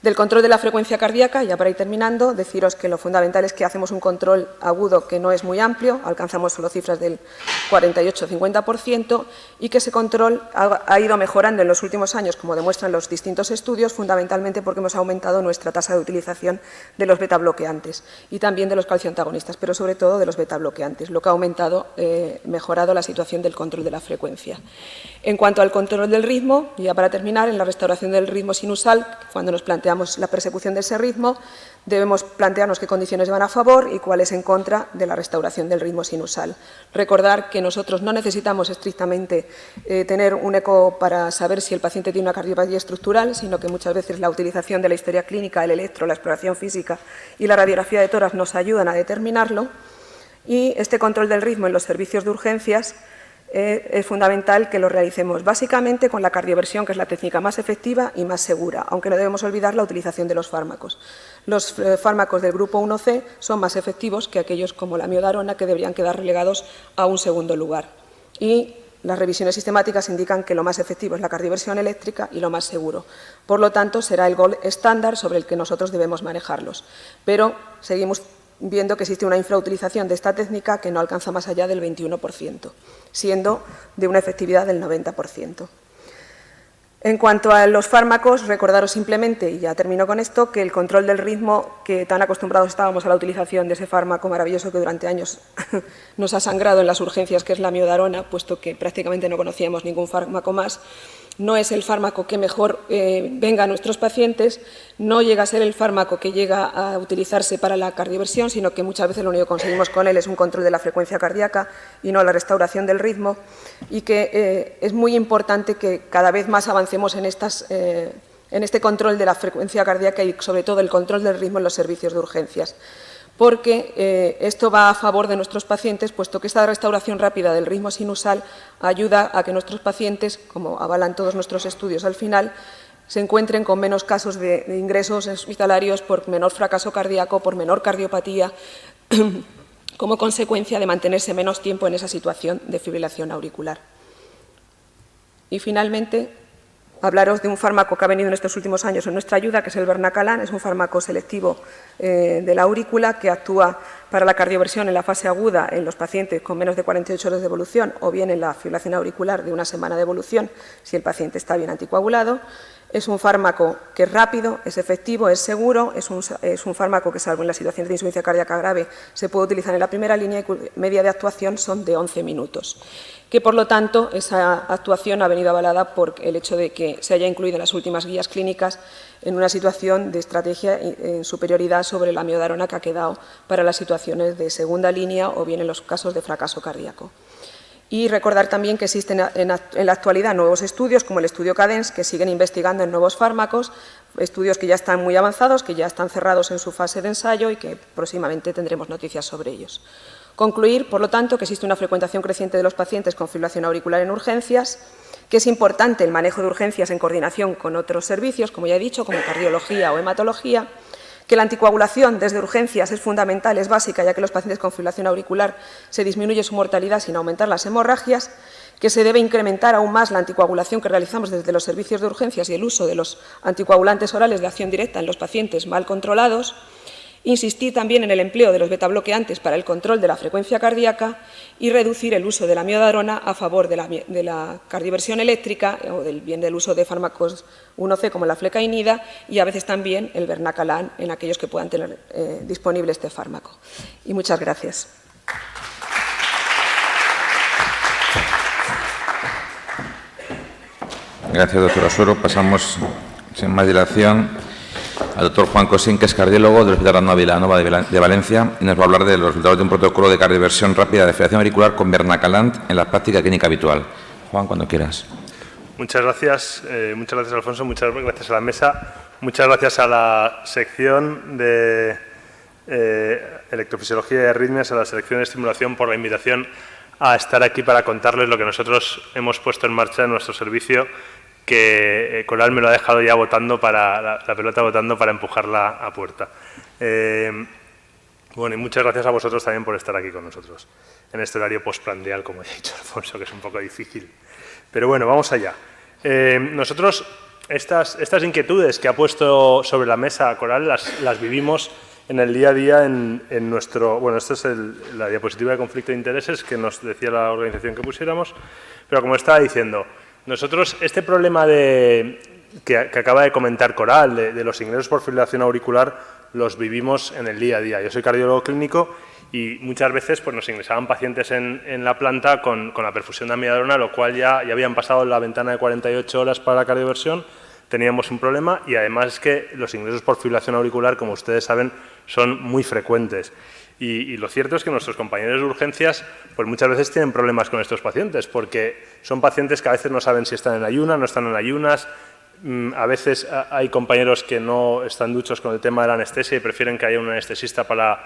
Del control de la frecuencia cardíaca, ya para ir terminando, deciros que lo fundamental es que hacemos un control agudo que no es muy amplio, alcanzamos solo cifras del 48-50%, y que ese control ha ido mejorando en los últimos años, como demuestran los distintos estudios, fundamentalmente porque hemos aumentado nuestra tasa de utilización de los beta-bloqueantes y también de los calcioantagonistas, pero sobre todo de los beta-bloqueantes, lo que ha mejorado la situación del control de la frecuencia. En cuanto al control del ritmo, y ya para terminar, en la restauración del ritmo sinusal, cuando nos planteamos la persecución de ese ritmo, debemos plantearnos qué condiciones van a favor y cuáles en contra de la restauración del ritmo sinusal. Recordar que nosotros no necesitamos estrictamente tener un eco para saber si el paciente tiene una cardiopatía estructural, sino que muchas veces la utilización de la historia clínica, el electro, la exploración física y la radiografía de tórax nos ayudan a determinarlo. Y este control del ritmo en los servicios de urgencias es fundamental que lo realicemos básicamente con la cardioversión, que es la técnica más efectiva y más segura, aunque no debemos olvidar la utilización de los fármacos. Los fármacos del grupo 1C son más efectivos que aquellos como la amiodarona, que deberían quedar relegados a un segundo lugar. Y las revisiones sistemáticas indican que lo más efectivo es la cardioversión eléctrica y lo más seguro. Por lo tanto, será el gold estándar sobre el que nosotros debemos manejarlos. Pero seguimos viendo que existe una infrautilización de esta técnica que no alcanza más allá del 21%, siendo de una efectividad del 90%. En cuanto a los fármacos, recordaros simplemente, y ya termino con esto, que el control del ritmo, que tan acostumbrados estábamos a la utilización de ese fármaco maravilloso que durante años nos ha sangrado en las urgencias, que es la amiodarona, puesto que prácticamente no conocíamos ningún fármaco más, no es el fármaco que mejor venga a nuestros pacientes, no llega a ser el fármaco que llega a utilizarse para la cardioversión, sino que muchas veces lo único que conseguimos con él es un control de la frecuencia cardíaca y no la restauración del ritmo, y que es muy importante que cada vez más avancemos en este control de la frecuencia cardíaca y sobre todo el control del ritmo en los servicios de urgencias, porque esto va a favor de nuestros pacientes, puesto que esta restauración rápida del ritmo sinusal ayuda a que nuestros pacientes, como avalan todos nuestros estudios al final, se encuentren con menos casos de ingresos hospitalarios por menor fracaso cardíaco, por menor cardiopatía, como consecuencia de mantenerse menos tiempo en esa situación de fibrilación auricular. Y finalmente, hablaros de un fármaco que ha venido en estos últimos años en nuestra ayuda, que es el Bernacalan. Es un fármaco selectivo de la aurícula que actúa para la cardioversión en la fase aguda en los pacientes con menos de 48 horas de evolución o bien en la fibrilación auricular de una semana de evolución si el paciente está bien anticoagulado. Es un fármaco que es rápido, es efectivo, es seguro, es un fármaco que, salvo en las situaciones de insuficiencia cardíaca grave, se puede utilizar en la primera línea y cuya media de actuación son de 11 minutos. Que, por lo tanto, esa actuación ha venido avalada por el hecho de que se haya incluido en las últimas guías clínicas en una situación de estrategia en superioridad sobre la amiodarona, que ha quedado para las situaciones de segunda línea o bien en los casos de fracaso cardíaco. Y recordar también que existen en la actualidad nuevos estudios, como el estudio Cadence, que siguen investigando en nuevos fármacos, estudios que ya están muy avanzados, que ya están cerrados en su fase de ensayo y que próximamente tendremos noticias sobre ellos. Concluir, por lo tanto, que existe una frecuentación creciente de los pacientes con fibrilación auricular en urgencias, que es importante el manejo de urgencias en coordinación con otros servicios, como ya he dicho, como cardiología o hematología, que la anticoagulación desde urgencias es fundamental, es básica, ya que los pacientes con fibrilación auricular se disminuye su mortalidad sin aumentar las hemorragias, que se debe incrementar aún más la anticoagulación que realizamos desde los servicios de urgencias y el uso de los anticoagulantes orales de acción directa en los pacientes mal controlados. Insistir también en el empleo de los betabloqueantes para el control de la frecuencia cardíaca y reducir el uso de la amiodarona a favor de la cardioversión eléctrica o del uso de fármacos 1C como la flecainida y a veces también el Bernacalan en aquellos que puedan tener disponible este fármaco. Y muchas gracias. Gracias, doctora Suero. Pasamos sin más dilación al doctor Juan Cosín, que es cardiólogo del Hospital Arnau Vilanova de Valencia, y nos va a hablar de los resultados de un protocolo de cardioversión rápida de fibrilación auricular con Bernacalan en la práctica clínica habitual. Juan, cuando quieras. Muchas gracias, Alfonso, muchas gracias a la mesa, muchas gracias a la sección de electrofisiología y arritmias, a la sección de estimulación por la invitación a estar aquí para contarles lo que nosotros hemos puesto en marcha en nuestro servicio, que Coral me lo ha dejado ya votando la pelota votando para empujarla a puerta. Bueno, y muchas gracias a vosotros también por estar aquí con nosotros en este horario postprandial, como ya ha dicho Alfonso, que es un poco difícil. Pero bueno, vamos allá. Nosotros estas inquietudes que ha puesto sobre la mesa Coral las vivimos en el día a día en nuestro... Bueno, esta es la diapositiva de conflicto de intereses que nos decía la organización que pusiéramos, pero como estaba diciendo, nosotros este problema que acaba de comentar Coral, de los ingresos por fibrilación auricular, los vivimos en el día a día. Yo soy cardiólogo clínico y muchas veces pues, nos ingresaban pacientes en la planta con la perfusión de amiodarona, lo cual ya habían pasado la ventana de 48 horas para la cardioversión, teníamos un problema y además es que los ingresos por fibrilación auricular, como ustedes saben, son muy frecuentes. Y lo cierto es que nuestros compañeros de urgencias pues muchas veces tienen problemas con estos pacientes porque son pacientes que a veces no saben si están en ayunas, no están en ayunas. A veces hay compañeros que no están duchos con el tema de la anestesia y prefieren que haya un anestesista para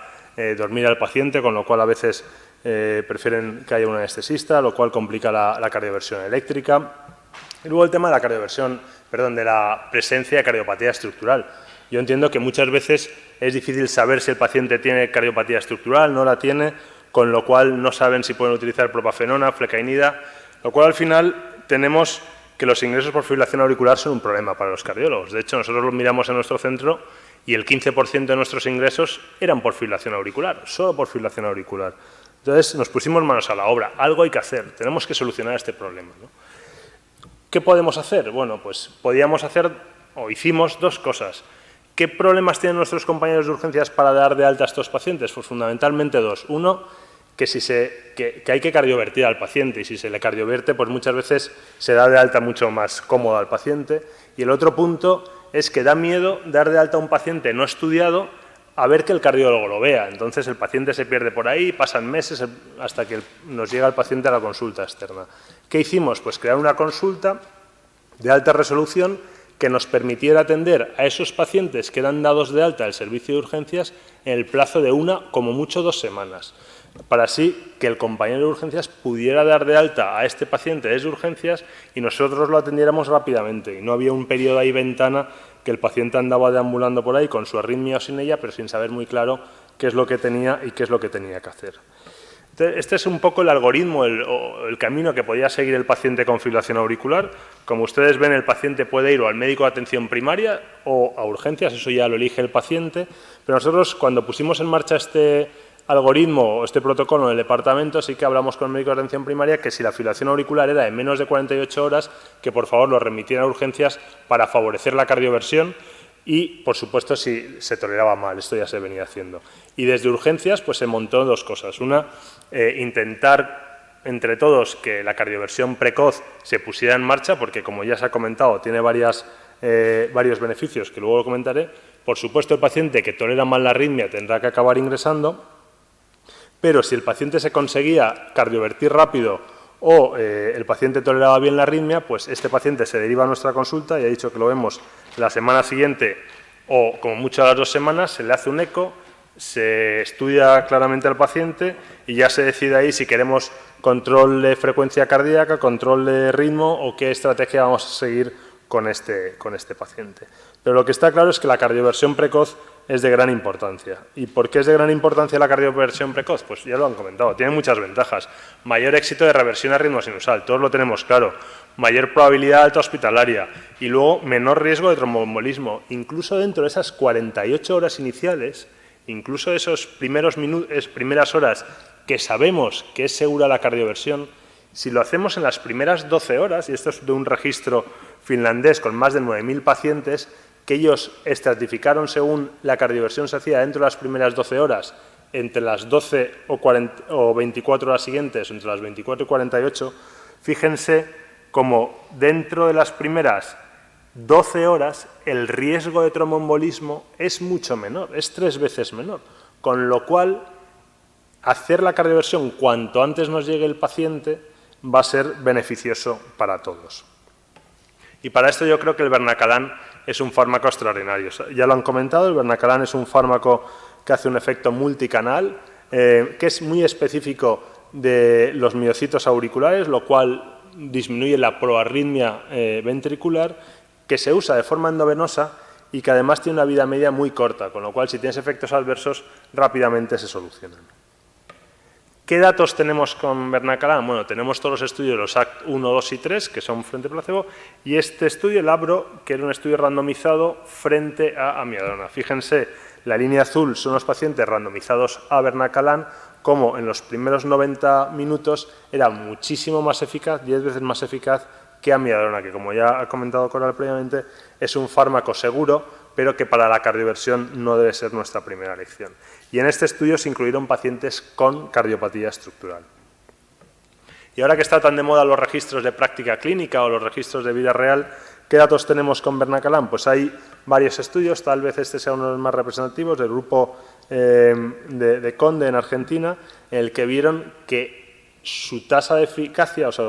dormir al paciente, con lo cual a veces prefieren que haya un anestesista, lo cual complica la cardioversión eléctrica. Y luego el tema de la cardioversión, de la presencia de cardiopatía estructural. Yo entiendo que muchas veces es difícil saber si el paciente tiene cardiopatía estructural, no la tiene, con lo cual no saben si pueden utilizar propafenona, flecainida, lo cual al final tenemos que los ingresos por fibrilación auricular son un problema para los cardiólogos. De hecho, nosotros lo miramos en nuestro centro y el 15% de nuestros ingresos eran por fibrilación auricular, solo por fibrilación auricular. Entonces, nos pusimos manos a la obra. Algo hay que hacer, tenemos que solucionar este problema, ¿no? ¿Qué podemos hacer? Bueno, pues podíamos hacer, o hicimos, dos cosas. ¿Qué problemas tienen nuestros compañeros de urgencias para dar de alta a estos pacientes? Pues fundamentalmente dos. Uno, que hay que cardiovertir al paciente y si se le cardioverte, pues muchas veces se da de alta mucho más cómodo al paciente. Y el otro punto es que da miedo dar de alta a un paciente no estudiado a ver que el cardiólogo lo vea. Entonces el paciente se pierde por ahí, pasan meses hasta que nos llega el paciente a la consulta externa. ¿Qué hicimos? Pues crear una consulta de alta resolución que nos permitiera atender a esos pacientes que eran dados de alta del servicio de urgencias en el plazo de como mucho 2 semanas, para así que el compañero de urgencias pudiera dar de alta a este paciente desde urgencias y nosotros lo atendiéramos rápidamente y no había un periodo ahí ventana que el paciente andaba deambulando por ahí con su arritmia o sin ella, pero sin saber muy claro qué es lo que tenía y qué es lo que tenía que hacer. Este es un poco el algoritmo, el camino que podía seguir el paciente con fibrilación auricular. Como ustedes ven, el paciente puede ir o al médico de atención primaria o a urgencias, eso ya lo elige el paciente. Pero nosotros, cuando pusimos en marcha este algoritmo o este protocolo en el departamento, sí que hablamos con el médico de atención primaria que si la fibrilación auricular era de menos de 48 horas, que por favor lo remitieran a urgencias para favorecer la cardioversión. Y, por supuesto, si se toleraba mal, esto ya se venía haciendo. Y desde urgencias pues se montó dos cosas. Una, intentar entre todos que la cardioversión precoz se pusiera en marcha, porque como ya se ha comentado, tiene varios beneficios que luego lo comentaré. Por supuesto, el paciente que tolera mal la arritmia tendrá que acabar ingresando, pero si el paciente se conseguía cardiovertir rápido o el paciente toleraba bien la arritmia, pues este paciente se deriva a nuestra consulta, y ha dicho que lo vemos la semana siguiente o como mucho a las 2 semanas, se le hace un eco, se estudia claramente al paciente y ya se decide ahí si queremos control de frecuencia cardíaca, control de ritmo o qué estrategia vamos a seguir con este paciente. Pero lo que está claro es que la cardioversión precoz es de gran importancia. ¿Y por qué es de gran importancia la cardioversión precoz? Pues ya lo han comentado, tiene muchas ventajas. Mayor éxito de reversión a ritmo sinusal, todos lo tenemos claro. Mayor probabilidad de alta hospitalaria y luego menor riesgo de tromboembolismo. Incluso dentro de esas 48 horas iniciales, incluso de esos primeras horas que sabemos que es segura la cardioversión, si lo hacemos en las primeras 12 horas, y esto es de un registro finlandés con más de 9.000 pacientes, que ellos estratificaron según la cardioversión se hacía dentro de las primeras 12 horas, entre las 12 o 24 horas siguientes, entre las 24 y 48, fíjense como dentro de las primeras 12 horas el riesgo de tromboembolismo es mucho menor, es 3 veces menor, con lo cual hacer la cardioversión cuanto antes nos llegue el paciente va a ser beneficioso para todos. Y para esto yo creo que el Bernacalán es un fármaco extraordinario. Ya lo han comentado, el Bernacalán es un fármaco que hace un efecto multicanal, que es muy específico de los miocitos auriculares, lo cual disminuye la proarritmia ventricular, que se usa de forma endovenosa y que además tiene una vida media muy corta, con lo cual si tienes efectos adversos rápidamente se solucionan. ¿Qué datos tenemos con Bernacalan? Bueno, tenemos todos los estudios, los ACT 1, 2 y 3, que son frente placebo, y este estudio, el ABRO, que era un estudio randomizado frente a amiodarona. Fíjense, la línea azul son los pacientes randomizados a Bernacalan, como en los primeros 90 minutos era muchísimo más eficaz, 10 veces más eficaz que amiodarona, que como ya ha comentado Coral previamente, es un fármaco seguro, pero que para la cardioversión no debe ser nuestra primera elección. Y en este estudio se incluyeron pacientes con cardiopatía estructural. Y ahora que está tan de moda los registros de práctica clínica o los registros de vida real, ¿qué datos tenemos con Bernacalan? Pues hay varios estudios, tal vez este sea uno de los más representativos, del grupo de Conde en Argentina, en el que vieron que su tasa de eficacia, o sea,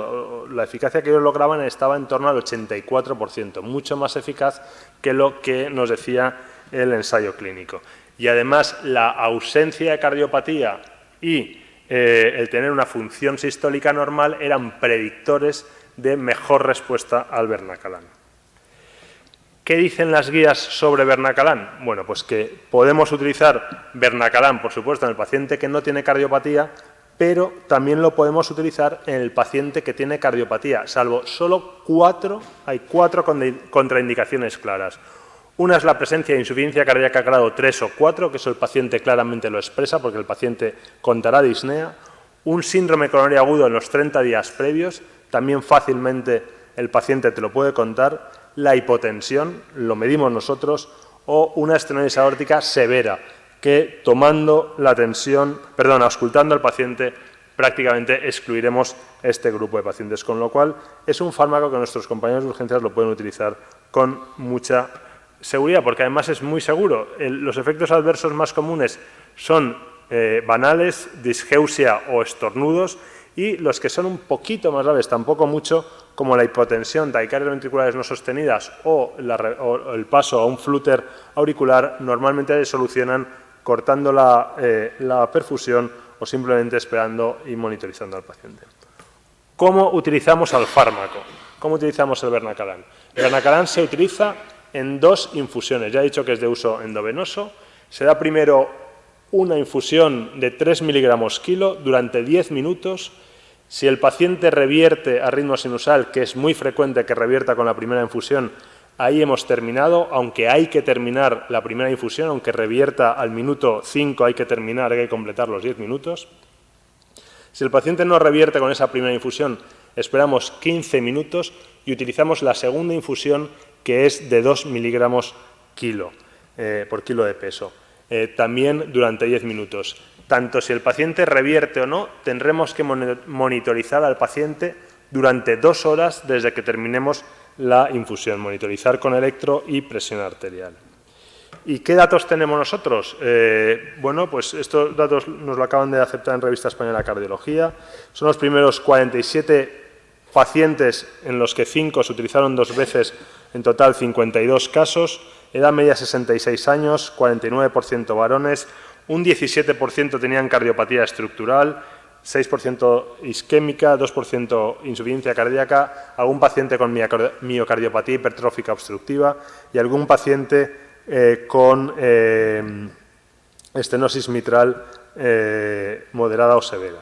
la eficacia que ellos lograban estaba en torno al 84%, mucho más eficaz que lo que nos decía el ensayo clínico. Y además, la ausencia de cardiopatía y el tener una función sistólica normal eran predictores de mejor respuesta al Bernacalan. ¿Qué dicen las guías sobre Bernacalan? Bueno, pues que podemos utilizar Bernacalan, por supuesto, en el paciente que no tiene cardiopatía, pero también lo podemos utilizar en el paciente que tiene cardiopatía, salvo solo hay cuatro contraindicaciones claras. Una es la presencia de insuficiencia cardíaca grado 3 o 4, que eso el paciente claramente lo expresa porque el paciente contará disnea. Un síndrome coronario agudo en los 30 días previos, también fácilmente el paciente te lo puede contar. La hipotensión, lo medimos nosotros, o una estenosis aórtica severa, que tomando la tensión, auscultando al paciente, prácticamente excluiremos este grupo de pacientes, con lo cual es un fármaco que nuestros compañeros de urgencias lo pueden utilizar con mucha seguridad, porque además es muy seguro. Los efectos adversos más comunes son banales, disgeusia o estornudos, y los que son un poquito más graves, tampoco mucho, como la hipotensión, taquicardias ventriculares no sostenidas o el paso a un flúter auricular, normalmente se solucionan cortando la perfusión o simplemente esperando y monitorizando al paciente. ¿Cómo utilizamos al fármaco? ¿Cómo utilizamos el Bernacalan? El Bernacalan se utiliza en 2 infusiones. Ya he dicho que es de uso endovenoso. Se da primero una infusión de 3 miligramos kilo durante 10 minutos. Si el paciente revierte a ritmo sinusal, que es muy frecuente que revierta con la primera infusión, ahí hemos terminado, aunque hay que terminar la primera infusión, aunque revierta al minuto 5, hay que terminar, hay que completar los 10 minutos. Si el paciente no revierte con esa primera infusión, esperamos 15 minutos y utilizamos la segunda infusión, que es de 2 miligramos por kilo de peso, también durante 10 minutos. Tanto si el paciente revierte o no, tendremos que monitorizar al paciente durante 2 horas desde que terminemos la infusión, monitorizar con electro y presión arterial. ¿Y qué datos tenemos nosotros? Bueno, pues estos datos nos lo acaban de aceptar en Revista Española de Cardiología. Son los primeros 47 pacientes en los que 5 se utilizaron 2 veces, en total 52 casos, edad media 66 años, 49% varones, un 17% tenían cardiopatía estructural, 6% isquémica, 2% insuficiencia cardíaca, algún paciente con miocardiopatía hipertrófica obstructiva y algún paciente con estenosis mitral moderada o severa.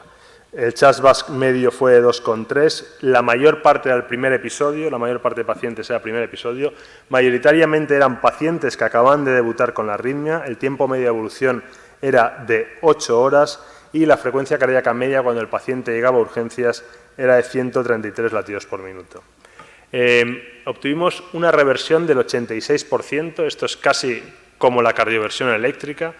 El CHAS-VASc medio fue de 2,3, la mayor parte del primer episodio, la mayor parte de pacientes era el primer episodio, mayoritariamente eran pacientes que acababan de debutar con la arritmia, el tiempo medio de evolución era de 8 horas y la frecuencia cardíaca media cuando el paciente llegaba a urgencias era de 133 latidos por minuto. Obtuvimos una reversión del 86%, esto es casi como la cardioversión eléctrica.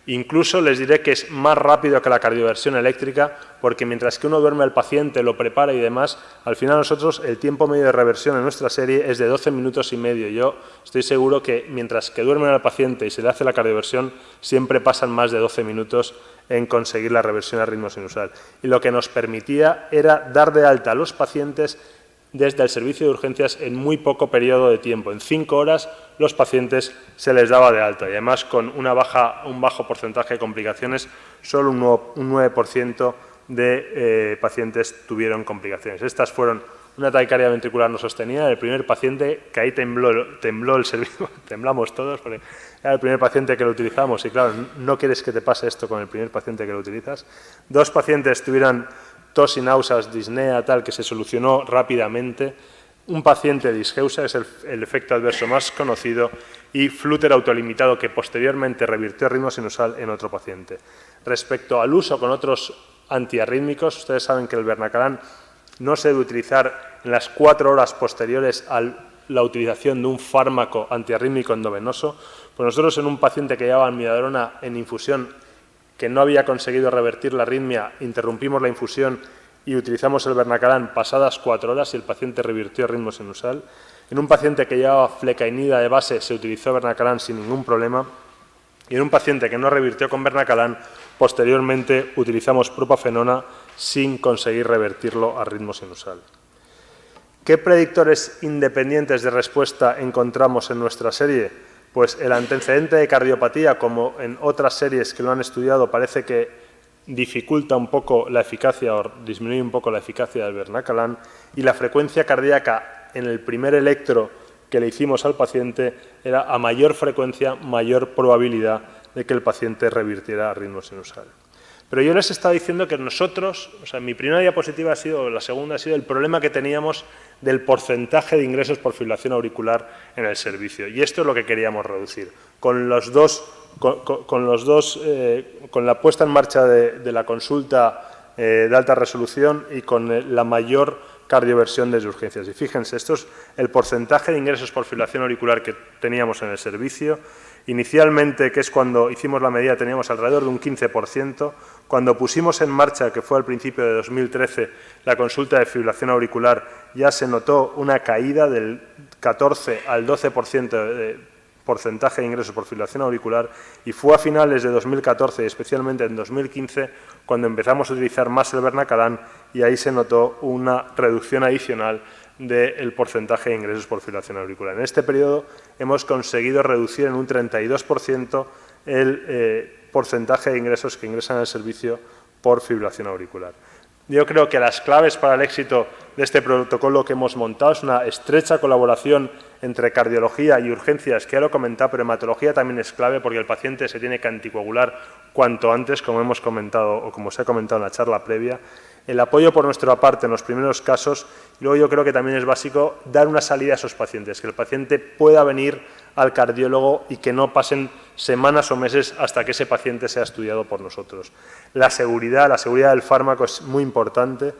Incluso les diré que es más rápido que la cardioversión eléctrica porque mientras que uno duerme al paciente, lo prepara y demás, al final nosotros el tiempo medio de reversión en nuestra serie es de 12 minutos y medio. Yo estoy seguro que mientras que duermen al paciente y se le hace la cardioversión, siempre pasan más de 12 minutos en conseguir la reversión a ritmo sinusal. Y lo que nos permitía era dar de alta a los pacientes desde el servicio de urgencias en muy poco periodo de tiempo. En 5 horas los pacientes se les daba de alta y además con un bajo porcentaje de complicaciones, solo un 9% de pacientes tuvieron complicaciones. Estas fueron una taquicardia ventricular no sostenida, el primer paciente, que ahí tembló el servicio, temblamos todos, porque era el primer paciente que lo utilizamos y claro, no quieres que te pase esto con el primer paciente que lo utilizas. 2 pacientes tuvieran tos y náuseas, disnea, tal, que se solucionó rápidamente. Un paciente disgeusia, es el efecto adverso más conocido, y flúter autolimitado que posteriormente revirtió ritmo sinusal en otro paciente. Respecto al uso con otros antiarrítmicos, ustedes saben que el Bernacalan no se debe utilizar en las 4 horas posteriores a la utilización de un fármaco antiarrítmico endovenoso. Pues nosotros en un paciente que llevaba amiodarona en infusión que no había conseguido revertir la arritmia, interrumpimos la infusión y utilizamos el Bernacalan pasadas 4 horas y el paciente revirtió ritmo sinusal. En un paciente que llevaba flecainida de base se utilizó Bernacalan sin ningún problema. Y en un paciente que no revirtió con Bernacalan, posteriormente utilizamos propafenona sin conseguir revertirlo a ritmo sinusal. ¿Qué predictores independientes de respuesta encontramos en nuestra serie? Pues el antecedente de cardiopatía, como en otras series que lo han estudiado, parece que dificulta un poco la eficacia o disminuye un poco la eficacia del Bernacalan, y la frecuencia cardíaca en el primer electro que le hicimos al paciente era a mayor frecuencia, mayor probabilidad de que el paciente revirtiera a ritmo sinusal. Pero yo les estaba diciendo que nosotros, o sea, mi primera diapositiva ha sido, la segunda ha sido el problema que teníamos del porcentaje de ingresos por fibrilación auricular en el servicio. Y esto es lo que queríamos reducir. Con la puesta en marcha de la consulta de alta resolución y con la mayor cardioversión de urgencias. Y fíjense, esto es el porcentaje de ingresos por fibrilación auricular que teníamos en el servicio. Inicialmente, que es cuando hicimos la medida, teníamos alrededor de un 15%. Cuando pusimos en marcha, que fue al principio de 2013, la consulta de fibrilación auricular, ya se notó una caída del 14 al 12% de porcentaje de ingresos por fibrilación auricular, y fue a finales de 2014 y especialmente en 2015 cuando empezamos a utilizar más el Bernacalan y ahí se notó una reducción adicional del porcentaje de ingresos por fibrilación auricular. En este periodo hemos conseguido reducir en un 32% el porcentaje de ingresos que ingresan al servicio por fibrilación auricular. Yo creo que las claves para el éxito de este protocolo que hemos montado es una estrecha colaboración entre cardiología y urgencias, que ya lo he comentado, pero hematología también es clave porque el paciente se tiene que anticoagular cuanto antes, como hemos comentado o como se ha comentado en la charla previa. El apoyo por nuestra parte en los primeros casos. Y luego yo creo que también es básico dar una salida a esos pacientes, que el paciente pueda venir al cardiólogo y que no pasen semanas o meses hasta que ese paciente sea estudiado por nosotros. La seguridad del fármaco es muy importante.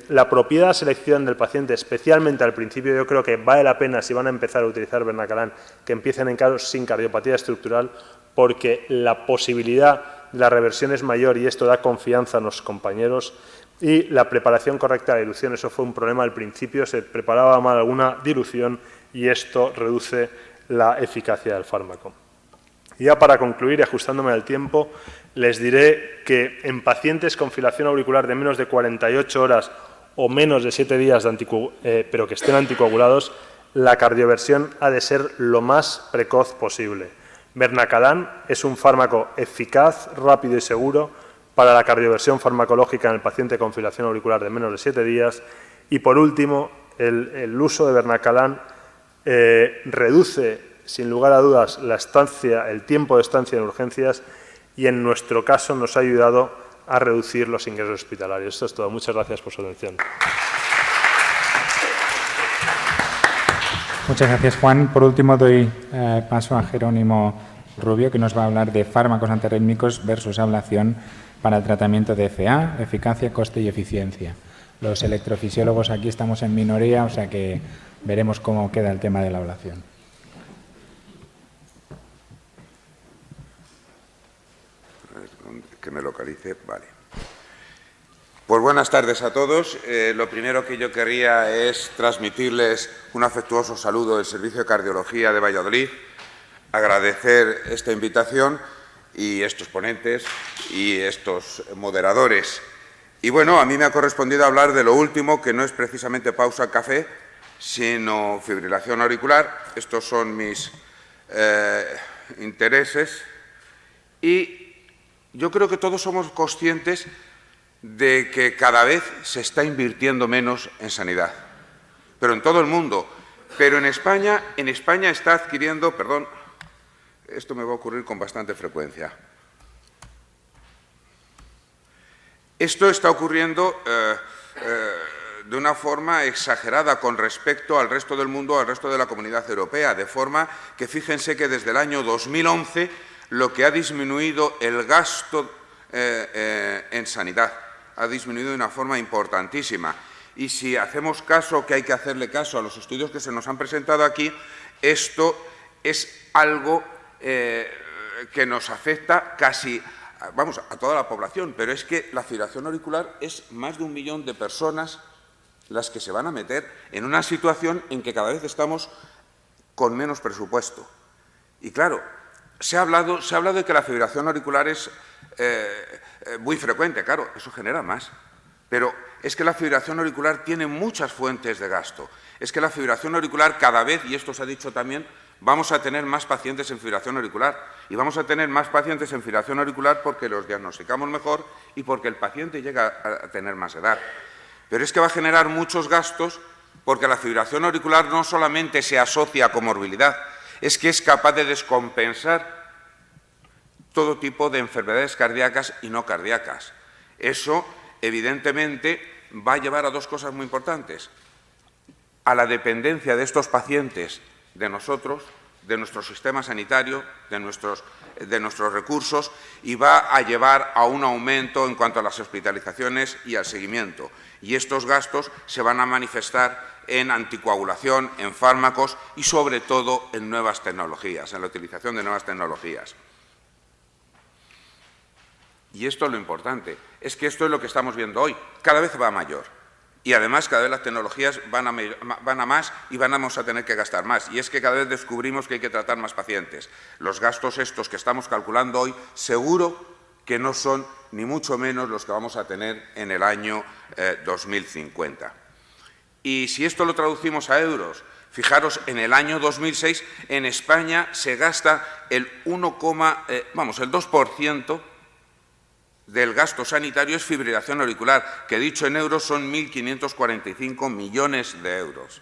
La apropiada selección del paciente, especialmente al principio, yo creo que vale la pena, si van a empezar a utilizar Bernacalan, que empiecen en casos sin cardiopatía estructural, porque la posibilidad de la reversión es mayor y esto da confianza a los compañeros. Y la preparación correcta de la dilución, eso fue un problema al principio, se preparaba mal alguna dilución y esto reduce la eficacia del fármaco. Y ya para concluir, y ajustándome al tiempo, les diré que en pacientes con fibrilación auricular de menos de 48 horas o menos de 7 días, pero que estén anticoagulados, la cardioversión ha de ser lo más precoz posible. Bernacalan es un fármaco eficaz, rápido y seguro para la cardioversión farmacológica en el paciente con fibrilación auricular de menos de 7 días. Y por último, el uso de Bernacalan reduce, sin lugar a dudas, el tiempo de estancia en urgencias y en nuestro caso nos ha ayudado a reducir los ingresos hospitalarios. Esto es todo. Muchas gracias por su atención. Muchas gracias, Juan. Por último, doy paso a Jerónimo Rubio, que nos va a hablar de fármacos antiarrítmicos versus ablación para el tratamiento de FA, eficacia, coste y eficiencia. Los electrofisiólogos aquí estamos en minoría, o sea que veremos cómo queda el tema de la ablación. Que me localice, vale. Pues buenas tardes a todos. Lo primero que yo querría es transmitirles un afectuoso saludo del Servicio de Cardiología de Valladolid, agradecer esta invitación y estos ponentes y estos moderadores. Y bueno, a mí me ha correspondido hablar de lo último, que no es precisamente pausa café, sino fibrilación auricular. Estos son mis intereses y yo creo que todos somos conscientes de que cada vez se está invirtiendo menos en sanidad. pero en todo el mundo. Pero en España está adquiriendo, perdón, esto me va a ocurrir con bastante frecuencia. Esto está ocurriendo de una forma exagerada con respecto al resto del mundo, al resto de la Comunidad Europea, de forma que fíjense que desde el año 2011 lo que ha disminuido el gasto en sanidad ha disminuido de una forma importantísima. Y si hacemos caso, que hay que hacerle caso a los estudios que se nos han presentado aquí, esto es algo que nos afecta casi, vamos, a toda la población, pero es que la fibrilación auricular es más de 1 millón de personas las que se van a meter en una situación en que cada vez estamos con menos presupuesto. Y claro, se ha hablado de que la fibrilación auricular es muy frecuente, claro, eso genera más. Pero es que la fibrilación auricular tiene muchas fuentes de gasto. Es que la fibrilación auricular cada vez, y esto se ha dicho también, vamos a tener más pacientes en fibrilación auricular. Y vamos a tener más pacientes en fibrilación auricular porque los diagnosticamos mejor y porque el paciente llega a tener más edad. Pero es que va a generar muchos gastos porque la fibrilación auricular no solamente se asocia a comorbilidad, es que es capaz de descompensar todo tipo de enfermedades cardíacas y no cardíacas. Eso, evidentemente, va a llevar a dos cosas muy importantes: a la dependencia de estos pacientes de nosotros, de nuestro sistema sanitario, de nuestros recursos, y va a llevar a un aumento en cuanto a las hospitalizaciones y al seguimiento. Y estos gastos se van a manifestar en anticoagulación, en fármacos y, sobre todo, en nuevas tecnologías, en la utilización de nuevas tecnologías. Y esto es lo importante, es que esto es lo que estamos viendo hoy, cada vez va a mayor. Y además cada vez las tecnologías van a más y vamos a tener que gastar más. Y es que cada vez descubrimos que hay que tratar más pacientes. Los gastos estos que estamos calculando hoy seguro que no son ni mucho menos los que vamos a tener en el año 2050. Y si esto lo traducimos a euros, fijaros, en el año 2006 en España se gasta el 2% del gasto sanitario es fibrilación auricular, que dicho en euros son 1.545 millones de euros.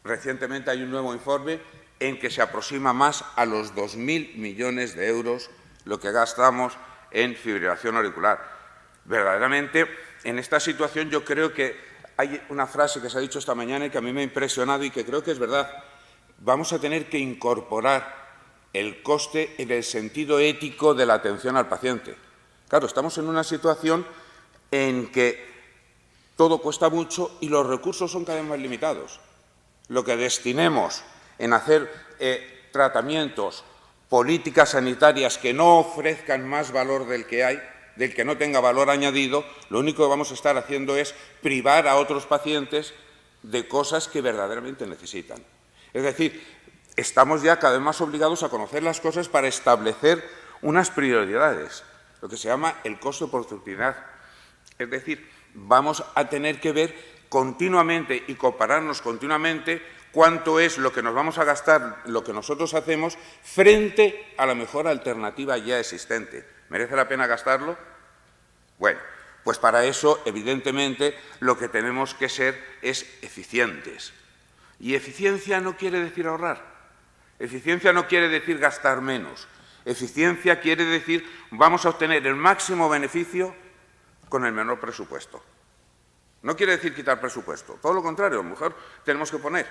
Recientemente hay un nuevo informe en que se aproxima más a los 2.000 millones de euros lo que gastamos en fibrilación auricular. Verdaderamente, en esta situación yo creo que hay una frase que se ha dicho esta mañana y que a mí me ha impresionado y que creo que es verdad. Vamos a tener que incorporar el coste en el sentido ético de la atención al paciente. Claro, estamos en una situación en que todo cuesta mucho y los recursos son cada vez más limitados. Lo que destinemos en hacer tratamientos, políticas sanitarias que no ofrezcan más valor del que hay, del que no tenga valor añadido, lo único que vamos a estar haciendo es privar a otros pacientes de cosas que verdaderamente necesitan. Es decir, estamos ya cada vez más obligados a conocer las cosas para establecer unas prioridades, lo que se llama el coste de oportunidad. Es decir, vamos a tener que ver continuamente y compararnos continuamente cuánto es lo que nos vamos a gastar, lo que nosotros hacemos, frente a la mejor alternativa ya existente. ¿Merece la pena gastarlo? Bueno, pues para eso, evidentemente, lo que tenemos que ser es eficientes. Y eficiencia no quiere decir ahorrar. Eficiencia no quiere decir gastar menos. Eficiencia quiere decir vamos a obtener el máximo beneficio con el menor presupuesto. No quiere decir quitar presupuesto, todo lo contrario, a lo mejor tenemos que poner,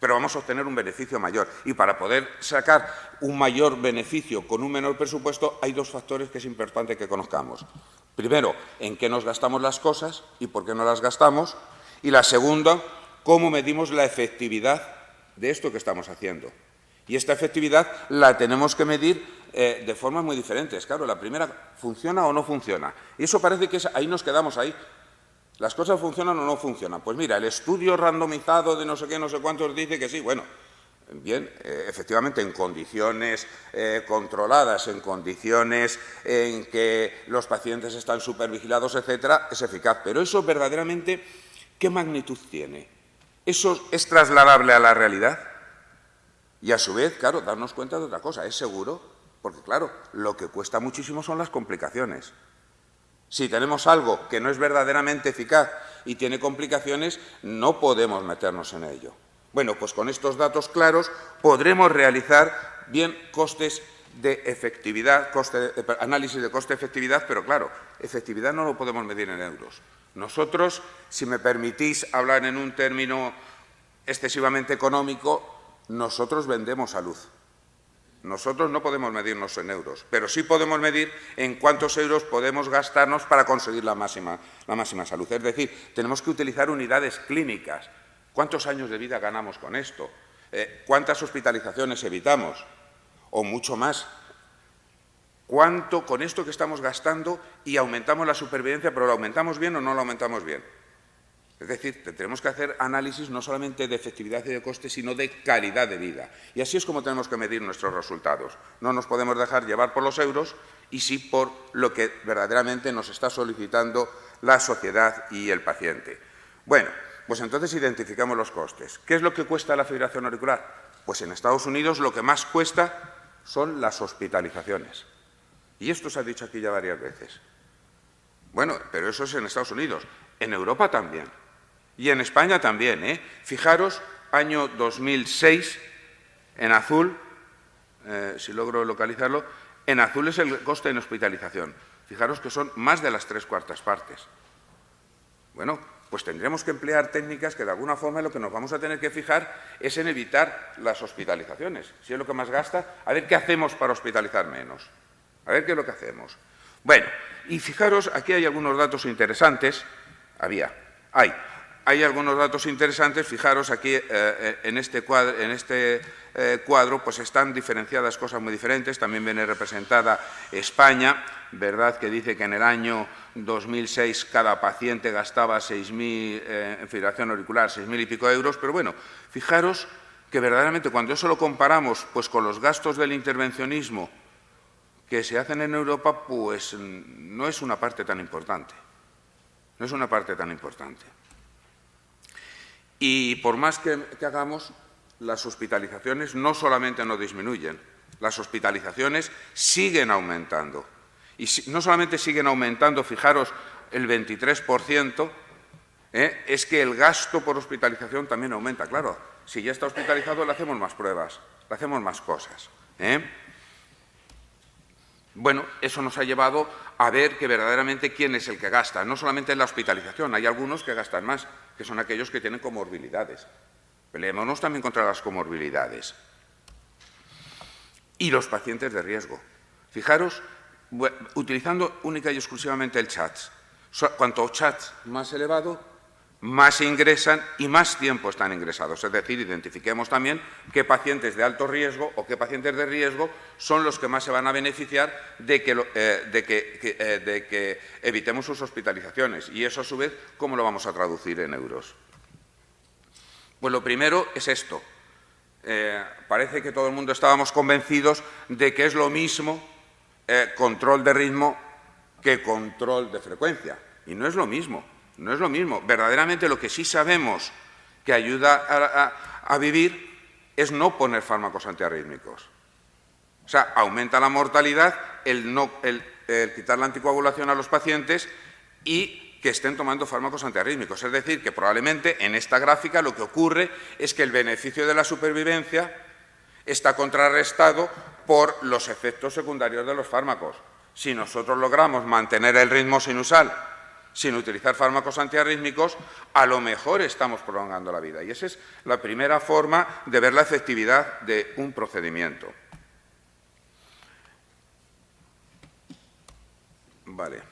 pero vamos a obtener un beneficio mayor. Y para poder sacar un mayor beneficio con un menor presupuesto hay dos factores que es importante que conozcamos. Primero, en qué nos gastamos las cosas y por qué no las gastamos. Y la segunda, cómo medimos la efectividad de esto que estamos haciendo. Y esta efectividad la tenemos que medir de formas muy diferentes. Claro, la primera, ¿funciona o no funciona? Y eso parece que ahí nos quedamos ahí. ¿Las cosas funcionan o no funcionan? Pues mira, el estudio randomizado de no sé qué, no sé cuántos dice que sí. Bueno, bien, efectivamente, en condiciones controladas, en condiciones en que los pacientes están supervigilados, etcétera, es eficaz. Pero eso verdaderamente, ¿qué magnitud tiene? ¿Eso es trasladable a la realidad? Y a su vez, claro, darnos cuenta de otra cosa, ¿es seguro? Porque claro, lo que cuesta muchísimo son las complicaciones. Si tenemos algo que no es verdaderamente eficaz y tiene complicaciones, no podemos meternos en ello. Bueno, pues con estos datos claros podremos realizar bien costes de efectividad, análisis de coste-efectividad, pero claro, efectividad no lo podemos medir en euros. Nosotros, si me permitís hablar en un término excesivamente económico, nosotros vendemos salud. Nosotros no podemos medirnos en euros, pero sí podemos medir en cuántos euros podemos gastarnos para conseguir la máxima salud. Es decir, tenemos que utilizar unidades clínicas. ¿Cuántos años de vida ganamos con esto? ¿Cuántas hospitalizaciones evitamos? O mucho más. ¿Cuánto con esto que estamos gastando y aumentamos la supervivencia, pero lo aumentamos bien o no lo aumentamos bien? Es decir, tenemos que hacer análisis no solamente de efectividad y de coste, sino de calidad de vida. Y así es como tenemos que medir nuestros resultados. No nos podemos dejar llevar por los euros y sí por lo que verdaderamente nos está solicitando la sociedad y el paciente. Bueno, pues entonces identificamos los costes. ¿Qué es lo que cuesta la fibrilación auricular? Pues en Estados Unidos lo que más cuesta son las hospitalizaciones. Y esto se ha dicho aquí ya varias veces. Bueno, pero eso es en Estados Unidos. En Europa también. Y en España también, ¿eh? Fijaros, año 2006, en azul, si logro localizarlo, en azul es el coste en hospitalización. Fijaros que son más de las 3/4 partes. Bueno, pues tendremos que emplear técnicas que de alguna forma lo que nos vamos a tener que fijar es en evitar las hospitalizaciones. Si es lo que más gasta, a ver qué hacemos para hospitalizar menos. A ver qué es lo que hacemos. Bueno, y fijaros, aquí hay algunos datos interesantes. Hay algunos datos interesantes. Fijaros aquí en este cuadro, pues están diferenciadas cosas muy diferentes. También viene representada España, ¿verdad? Que dice que en el año 2006 cada paciente gastaba 6.000 en fibrilación auricular, 6.000 y pico euros. Pero bueno, fijaros que verdaderamente cuando eso lo comparamos pues con los gastos del intervencionismo que se hacen en Europa, pues no es una parte tan importante. No es una parte tan importante. Y por más que hagamos, las hospitalizaciones no solamente no disminuyen, las hospitalizaciones siguen aumentando. Y no solamente siguen aumentando, fijaros, el 23%, es que el gasto por hospitalización también aumenta. Claro, si ya está hospitalizado le hacemos más pruebas, le hacemos más cosas. Bueno, eso nos ha llevado a ver que verdaderamente quién es el que gasta. No solamente en la hospitalización, hay algunos que gastan más, que son aquellos que tienen comorbilidades. Peleémonos también contra las comorbilidades. Y los pacientes de riesgo. Fijaros, utilizando única y exclusivamente el chat. Cuanto chat más elevado, más ingresan y más tiempo están ingresados. Es decir, identifiquemos también qué pacientes de alto riesgo o qué pacientes de riesgo son los que más se van a beneficiar de que evitemos sus hospitalizaciones. Y eso, a su vez, ¿cómo lo vamos a traducir en euros? Pues lo primero es esto. Parece que todo el mundo estábamos convencidos de que es lo mismo control de ritmo que control de frecuencia. Y no es lo mismo. No es lo mismo. Verdaderamente lo que sí sabemos que ayuda a vivir es no poner fármacos antiarrítmicos. O sea, aumenta la mortalidad el quitar la anticoagulación a los pacientes y que estén tomando fármacos antiarrítmicos. Es decir, que probablemente en esta gráfica lo que ocurre es que el beneficio de la supervivencia está contrarrestado por los efectos secundarios de los fármacos. Si nosotros logramos mantener el ritmo sinusal sin utilizar fármacos antiarrítmicos, a lo mejor estamos prolongando la vida. Y esa es la primera forma de ver la efectividad de un procedimiento. Vale.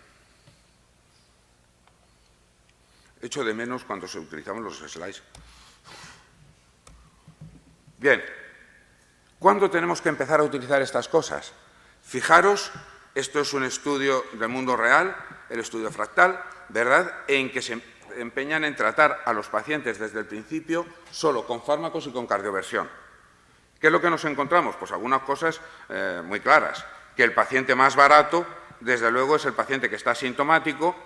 Echo de menos cuando se utilizamos los slides. Bien. ¿Cuándo tenemos que empezar a utilizar estas cosas? Fijaros, esto es un estudio del mundo real, el estudio fractal, ¿verdad?, en que se empeñan en tratar a los pacientes desde el principio solo con fármacos y con cardioversión. ¿Qué es lo que nos encontramos? Pues algunas cosas muy claras. Que el paciente más barato, desde luego, es el paciente que está asintomático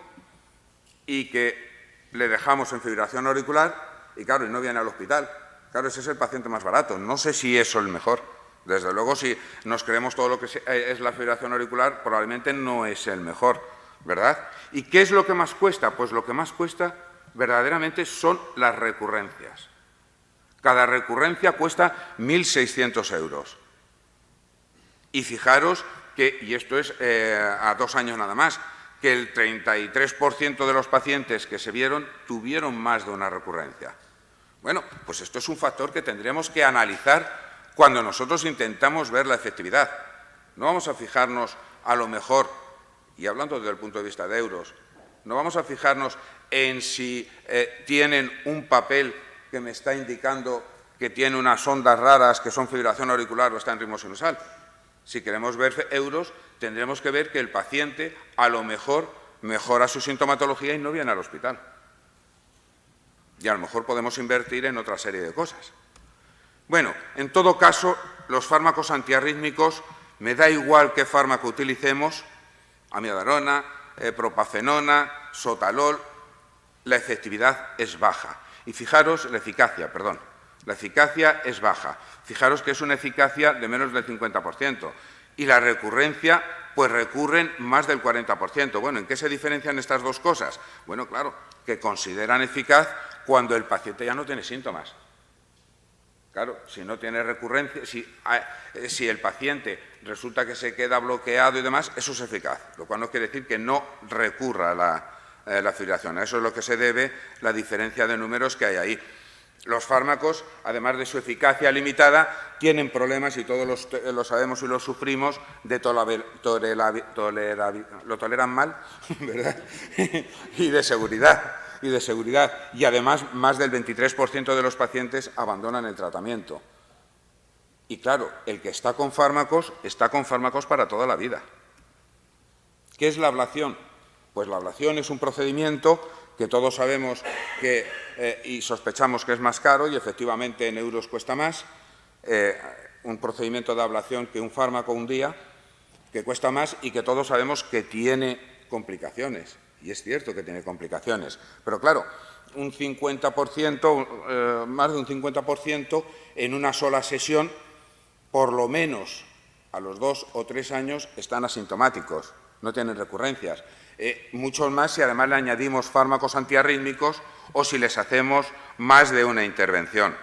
y que le dejamos en fibrilación auricular y, claro, y no viene al hospital. Claro, ese es el paciente más barato. No sé si eso es el mejor. Desde luego, si nos creemos todo lo que es la fibrilación auricular, probablemente no es el mejor, ¿verdad? ¿Y qué es lo que más cuesta? Pues lo que más cuesta verdaderamente son las recurrencias. Cada recurrencia cuesta 1.600 euros. Y fijaros que, y esto es a 2 años nada más, que el 33% de los pacientes que se vieron tuvieron más de una recurrencia. Bueno, pues esto es un factor que tendremos que analizar cuando nosotros intentamos ver la efectividad. No vamos a fijarnos, a lo mejor, y hablando desde el punto de vista de euros, no vamos a fijarnos en si tienen un papel que me está indicando que tiene unas ondas raras que son fibrilación auricular o está en ritmo sinusal. Si queremos ver euros, tendremos que ver que el paciente a lo mejor mejora su sintomatología y no viene al hospital. Y a lo mejor podemos invertir en otra serie de cosas. Bueno, en todo caso, los fármacos antiarrítmicos, me da igual qué fármaco utilicemos, amiodarona, propafenona, sotalol, la efectividad es baja. Y fijaros, la eficacia es baja. Fijaros que es una eficacia de menos del 50%. Y la recurrencia, pues recurren más del 40%. Bueno, ¿en qué se diferencian estas dos cosas? Bueno, claro, que consideran eficaz cuando el paciente ya no tiene síntomas. Claro, si no tiene recurrencia, si el paciente resulta que se queda bloqueado y demás, eso es eficaz, lo cual no quiere decir que no recurra la fibrilación. A eso es lo que se debe la diferencia de números que hay ahí. Los fármacos, además de su eficacia limitada, tienen problemas, y todos lo sabemos y lo sufrimos, de lo toleran mal, ¿verdad? y de seguridad. Y además, más del 23% de los pacientes abandonan el tratamiento. Y claro, el que está con fármacos para toda la vida. ¿Qué es la ablación? Pues la ablación es un procedimiento que todos sabemos y sospechamos que es más caro, y efectivamente en euros cuesta más, un procedimiento de ablación que un fármaco un día, que cuesta más y que todos sabemos que tiene complicaciones. Y es cierto que tiene complicaciones, pero claro, un 50%, más de un 50% en una sola sesión, por lo menos a los 2 o 3 años están asintomáticos, no tienen recurrencias. Muchos más si además le añadimos fármacos antiarrítmicos o si les hacemos más de una intervención.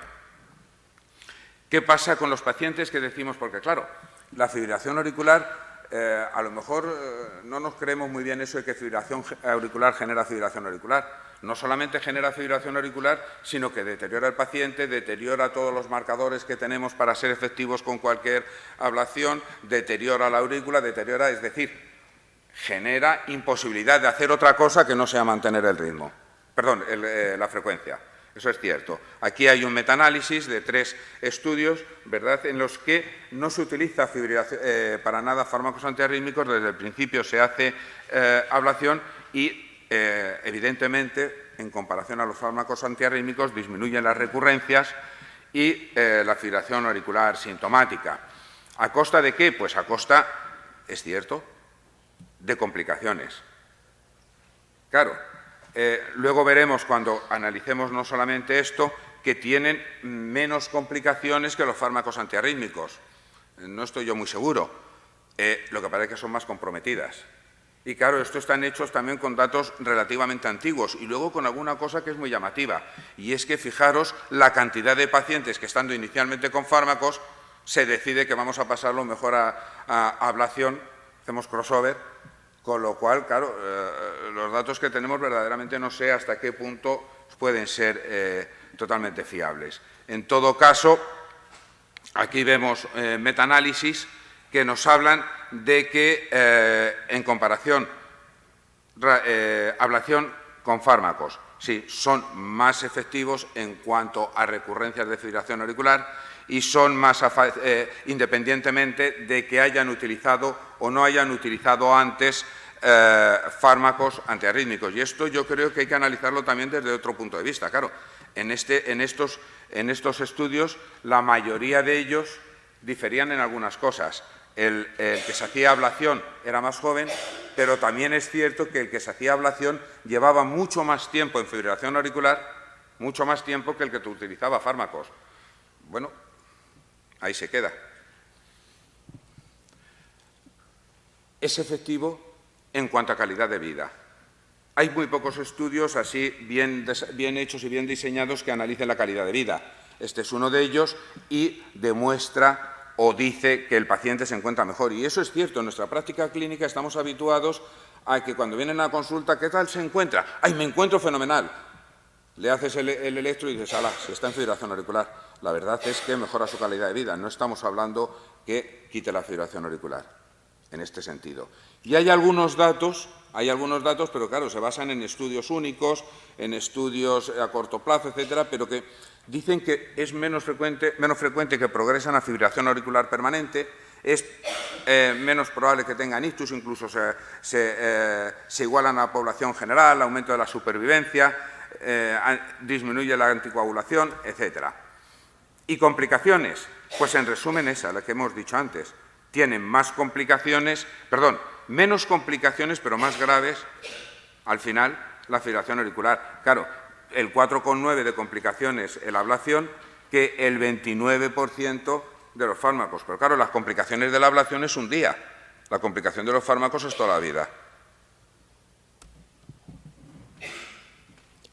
¿Qué pasa con los pacientes que decimos? Porque claro, la fibrilación auricular, a lo mejor no nos creemos muy bien eso de que fibrilación auricular genera fibrilación auricular. No solamente genera fibrilación auricular, sino que deteriora al paciente, deteriora todos los marcadores que tenemos para ser efectivos con cualquier ablación, deteriora la aurícula, es decir, genera imposibilidad de hacer otra cosa que no sea mantener el ritmo, la frecuencia. Eso es cierto. Aquí hay un metaanálisis de 3 estudios, ¿verdad?, en los que no se utiliza para nada fármacos antiarrítmicos, desde el principio se hace ablación y, evidentemente, en comparación a los fármacos antiarrítmicos, disminuyen las recurrencias y la fibrilación auricular sintomática. ¿A costa de qué? Pues a costa, es cierto, de complicaciones. Claro. Luego veremos, cuando analicemos no solamente esto, que tienen menos complicaciones que los fármacos antiarrítmicos. No estoy yo muy seguro. Lo que pasa es que son más comprometidas. Y claro, estos están hechos también con datos relativamente antiguos y luego con alguna cosa que es muy llamativa. Y es que fijaros la cantidad de pacientes que, estando inicialmente con fármacos, se decide que vamos a pasarlo mejor a ablación, hacemos crossover. Con lo cual, claro, los datos que tenemos verdaderamente no sé hasta qué punto pueden ser totalmente fiables. En todo caso, aquí vemos metaanálisis que nos hablan de que, en comparación, ablación con fármacos, sí, son más efectivos en cuanto a recurrencias de fibrilación auricular y son más, independientemente de que hayan utilizado o no hayan utilizado antes fármacos antiarrítmicos. Y esto yo creo que hay que analizarlo también desde otro punto de vista. Claro, en estos estudios la mayoría de ellos diferían en algunas cosas. El que se hacía ablación era más joven, pero también es cierto que el que se hacía ablación llevaba mucho más tiempo en fibrilación auricular, mucho más tiempo que el que utilizaba fármacos. Bueno, ahí se queda. Es efectivo en cuanto a calidad de vida. hay muy pocos estudios así bien hechos y bien diseñados que analicen la calidad de vida. Este es uno de ellos y demuestra o dice que el paciente se encuentra mejor. Y eso es cierto. En nuestra práctica clínica estamos habituados a que cuando vienen a la consulta, ¿qué tal se encuentra? ¡Ay, me encuentro fenomenal! Le haces el electro y dices, ¡hala!, si está en fibrilación auricular. La verdad es que mejora su calidad de vida. No estamos hablando que quite la fibrilación auricular, en este sentido. Y hay algunos datos, pero claro, se basan en estudios únicos, en estudios a corto plazo, etcétera, pero que dicen que es menos frecuente que progresan a fibrilación auricular permanente, es menos probable que tengan ictus, incluso se igualan a la población general, aumento de la supervivencia, disminuye la anticoagulación, etcétera. ¿Y complicaciones? Pues en resumen esa, la que hemos dicho antes. Tienen menos complicaciones, pero más graves, al final, la fibrilación auricular. Claro, el 4,9 de complicaciones en la ablación que el 29% de los fármacos. Pero claro, las complicaciones de la ablación es un día, la complicación de los fármacos es toda la vida.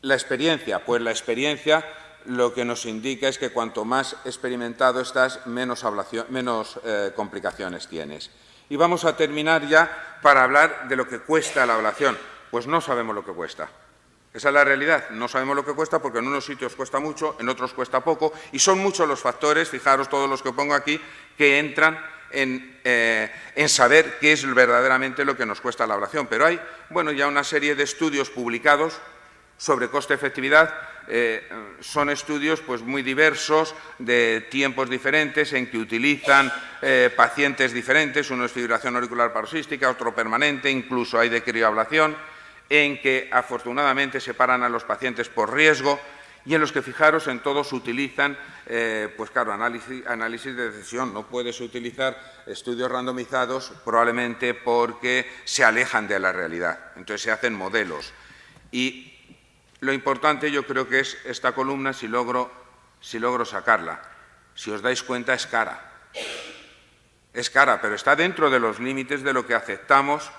La experiencia, pues la experiencia lo que nos indica es que cuanto más experimentado estás, menos complicaciones tienes. Y vamos a terminar ya para hablar de lo que cuesta la ablación. Pues no sabemos lo que cuesta. Esa es la realidad. No sabemos lo que cuesta porque en unos sitios cuesta mucho, en otros cuesta poco, y son muchos los factores, fijaros todos los que pongo aquí, que entran en saber qué es verdaderamente lo que nos cuesta la ablación. Pero hay, bueno, ya una serie de estudios publicados sobre coste-efectividad. Son estudios pues, muy diversos, de tiempos diferentes, en que utilizan pacientes diferentes, uno es fibrilación auricular paroxística, otro permanente, incluso hay de crioablación, en que afortunadamente separan a los pacientes por riesgo y en los que, fijaros, en todos utilizan, pues claro, análisis de decisión. No puedes utilizar estudios randomizados probablemente porque se alejan de la realidad. Entonces se hacen modelos. Y lo importante yo creo que es esta columna, si logro sacarla. Si os dais cuenta, es cara. Es cara, pero está dentro de los límites de lo que aceptamos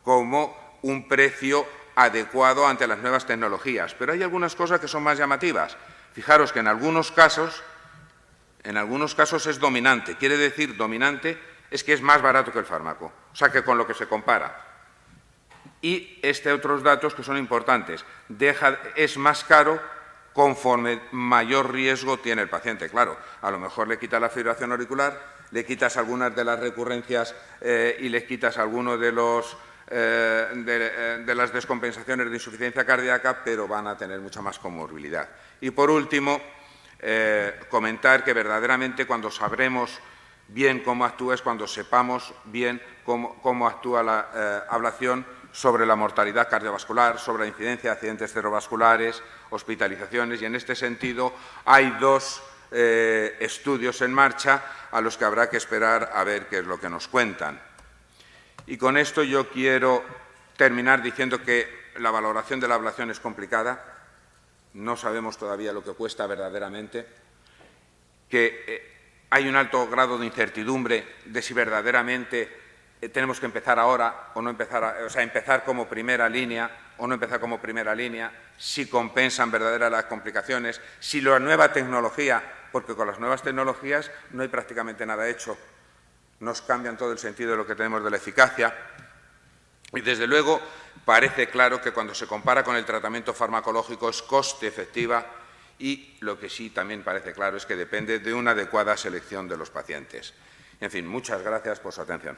como un precio adecuado ante las nuevas tecnologías. Pero hay algunas cosas que son más llamativas. Fijaros que en algunos casos es dominante. Quiere decir, dominante es que es más barato que el fármaco, o sea, que con lo que se compara. Y otros datos que son importantes. Es más caro conforme mayor riesgo tiene el paciente. Claro, a lo mejor le quitas la fibrilación auricular, le quitas algunas de las recurrencias y le quitas algunos de las descompensaciones de insuficiencia cardíaca, pero van a tener mucha más comorbilidad. Y por último, comentar que verdaderamente cuando sabremos bien cómo actúa es cuando sepamos bien cómo actúa la ablación sobre la mortalidad cardiovascular, sobre la incidencia de accidentes cerebrovasculares, hospitalizaciones, y en este sentido hay dos estudios en marcha a los que habrá que esperar a ver qué es lo que nos cuentan. Y con esto yo quiero terminar diciendo que la valoración de la ablación es complicada, no sabemos todavía lo que cuesta verdaderamente, que hay un alto grado de incertidumbre de si verdaderamente tenemos que empezar ahora o no empezar, empezar como primera línea o no empezar como primera línea, si compensan verdaderas las complicaciones, si la nueva tecnología, porque con las nuevas tecnologías no hay prácticamente nada hecho, nos cambian todo el sentido de lo que tenemos de la eficacia. Y desde luego parece claro que cuando se compara con el tratamiento farmacológico es coste efectiva, y lo que sí también parece claro es que depende de una adecuada selección de los pacientes. En fin, muchas gracias por su atención.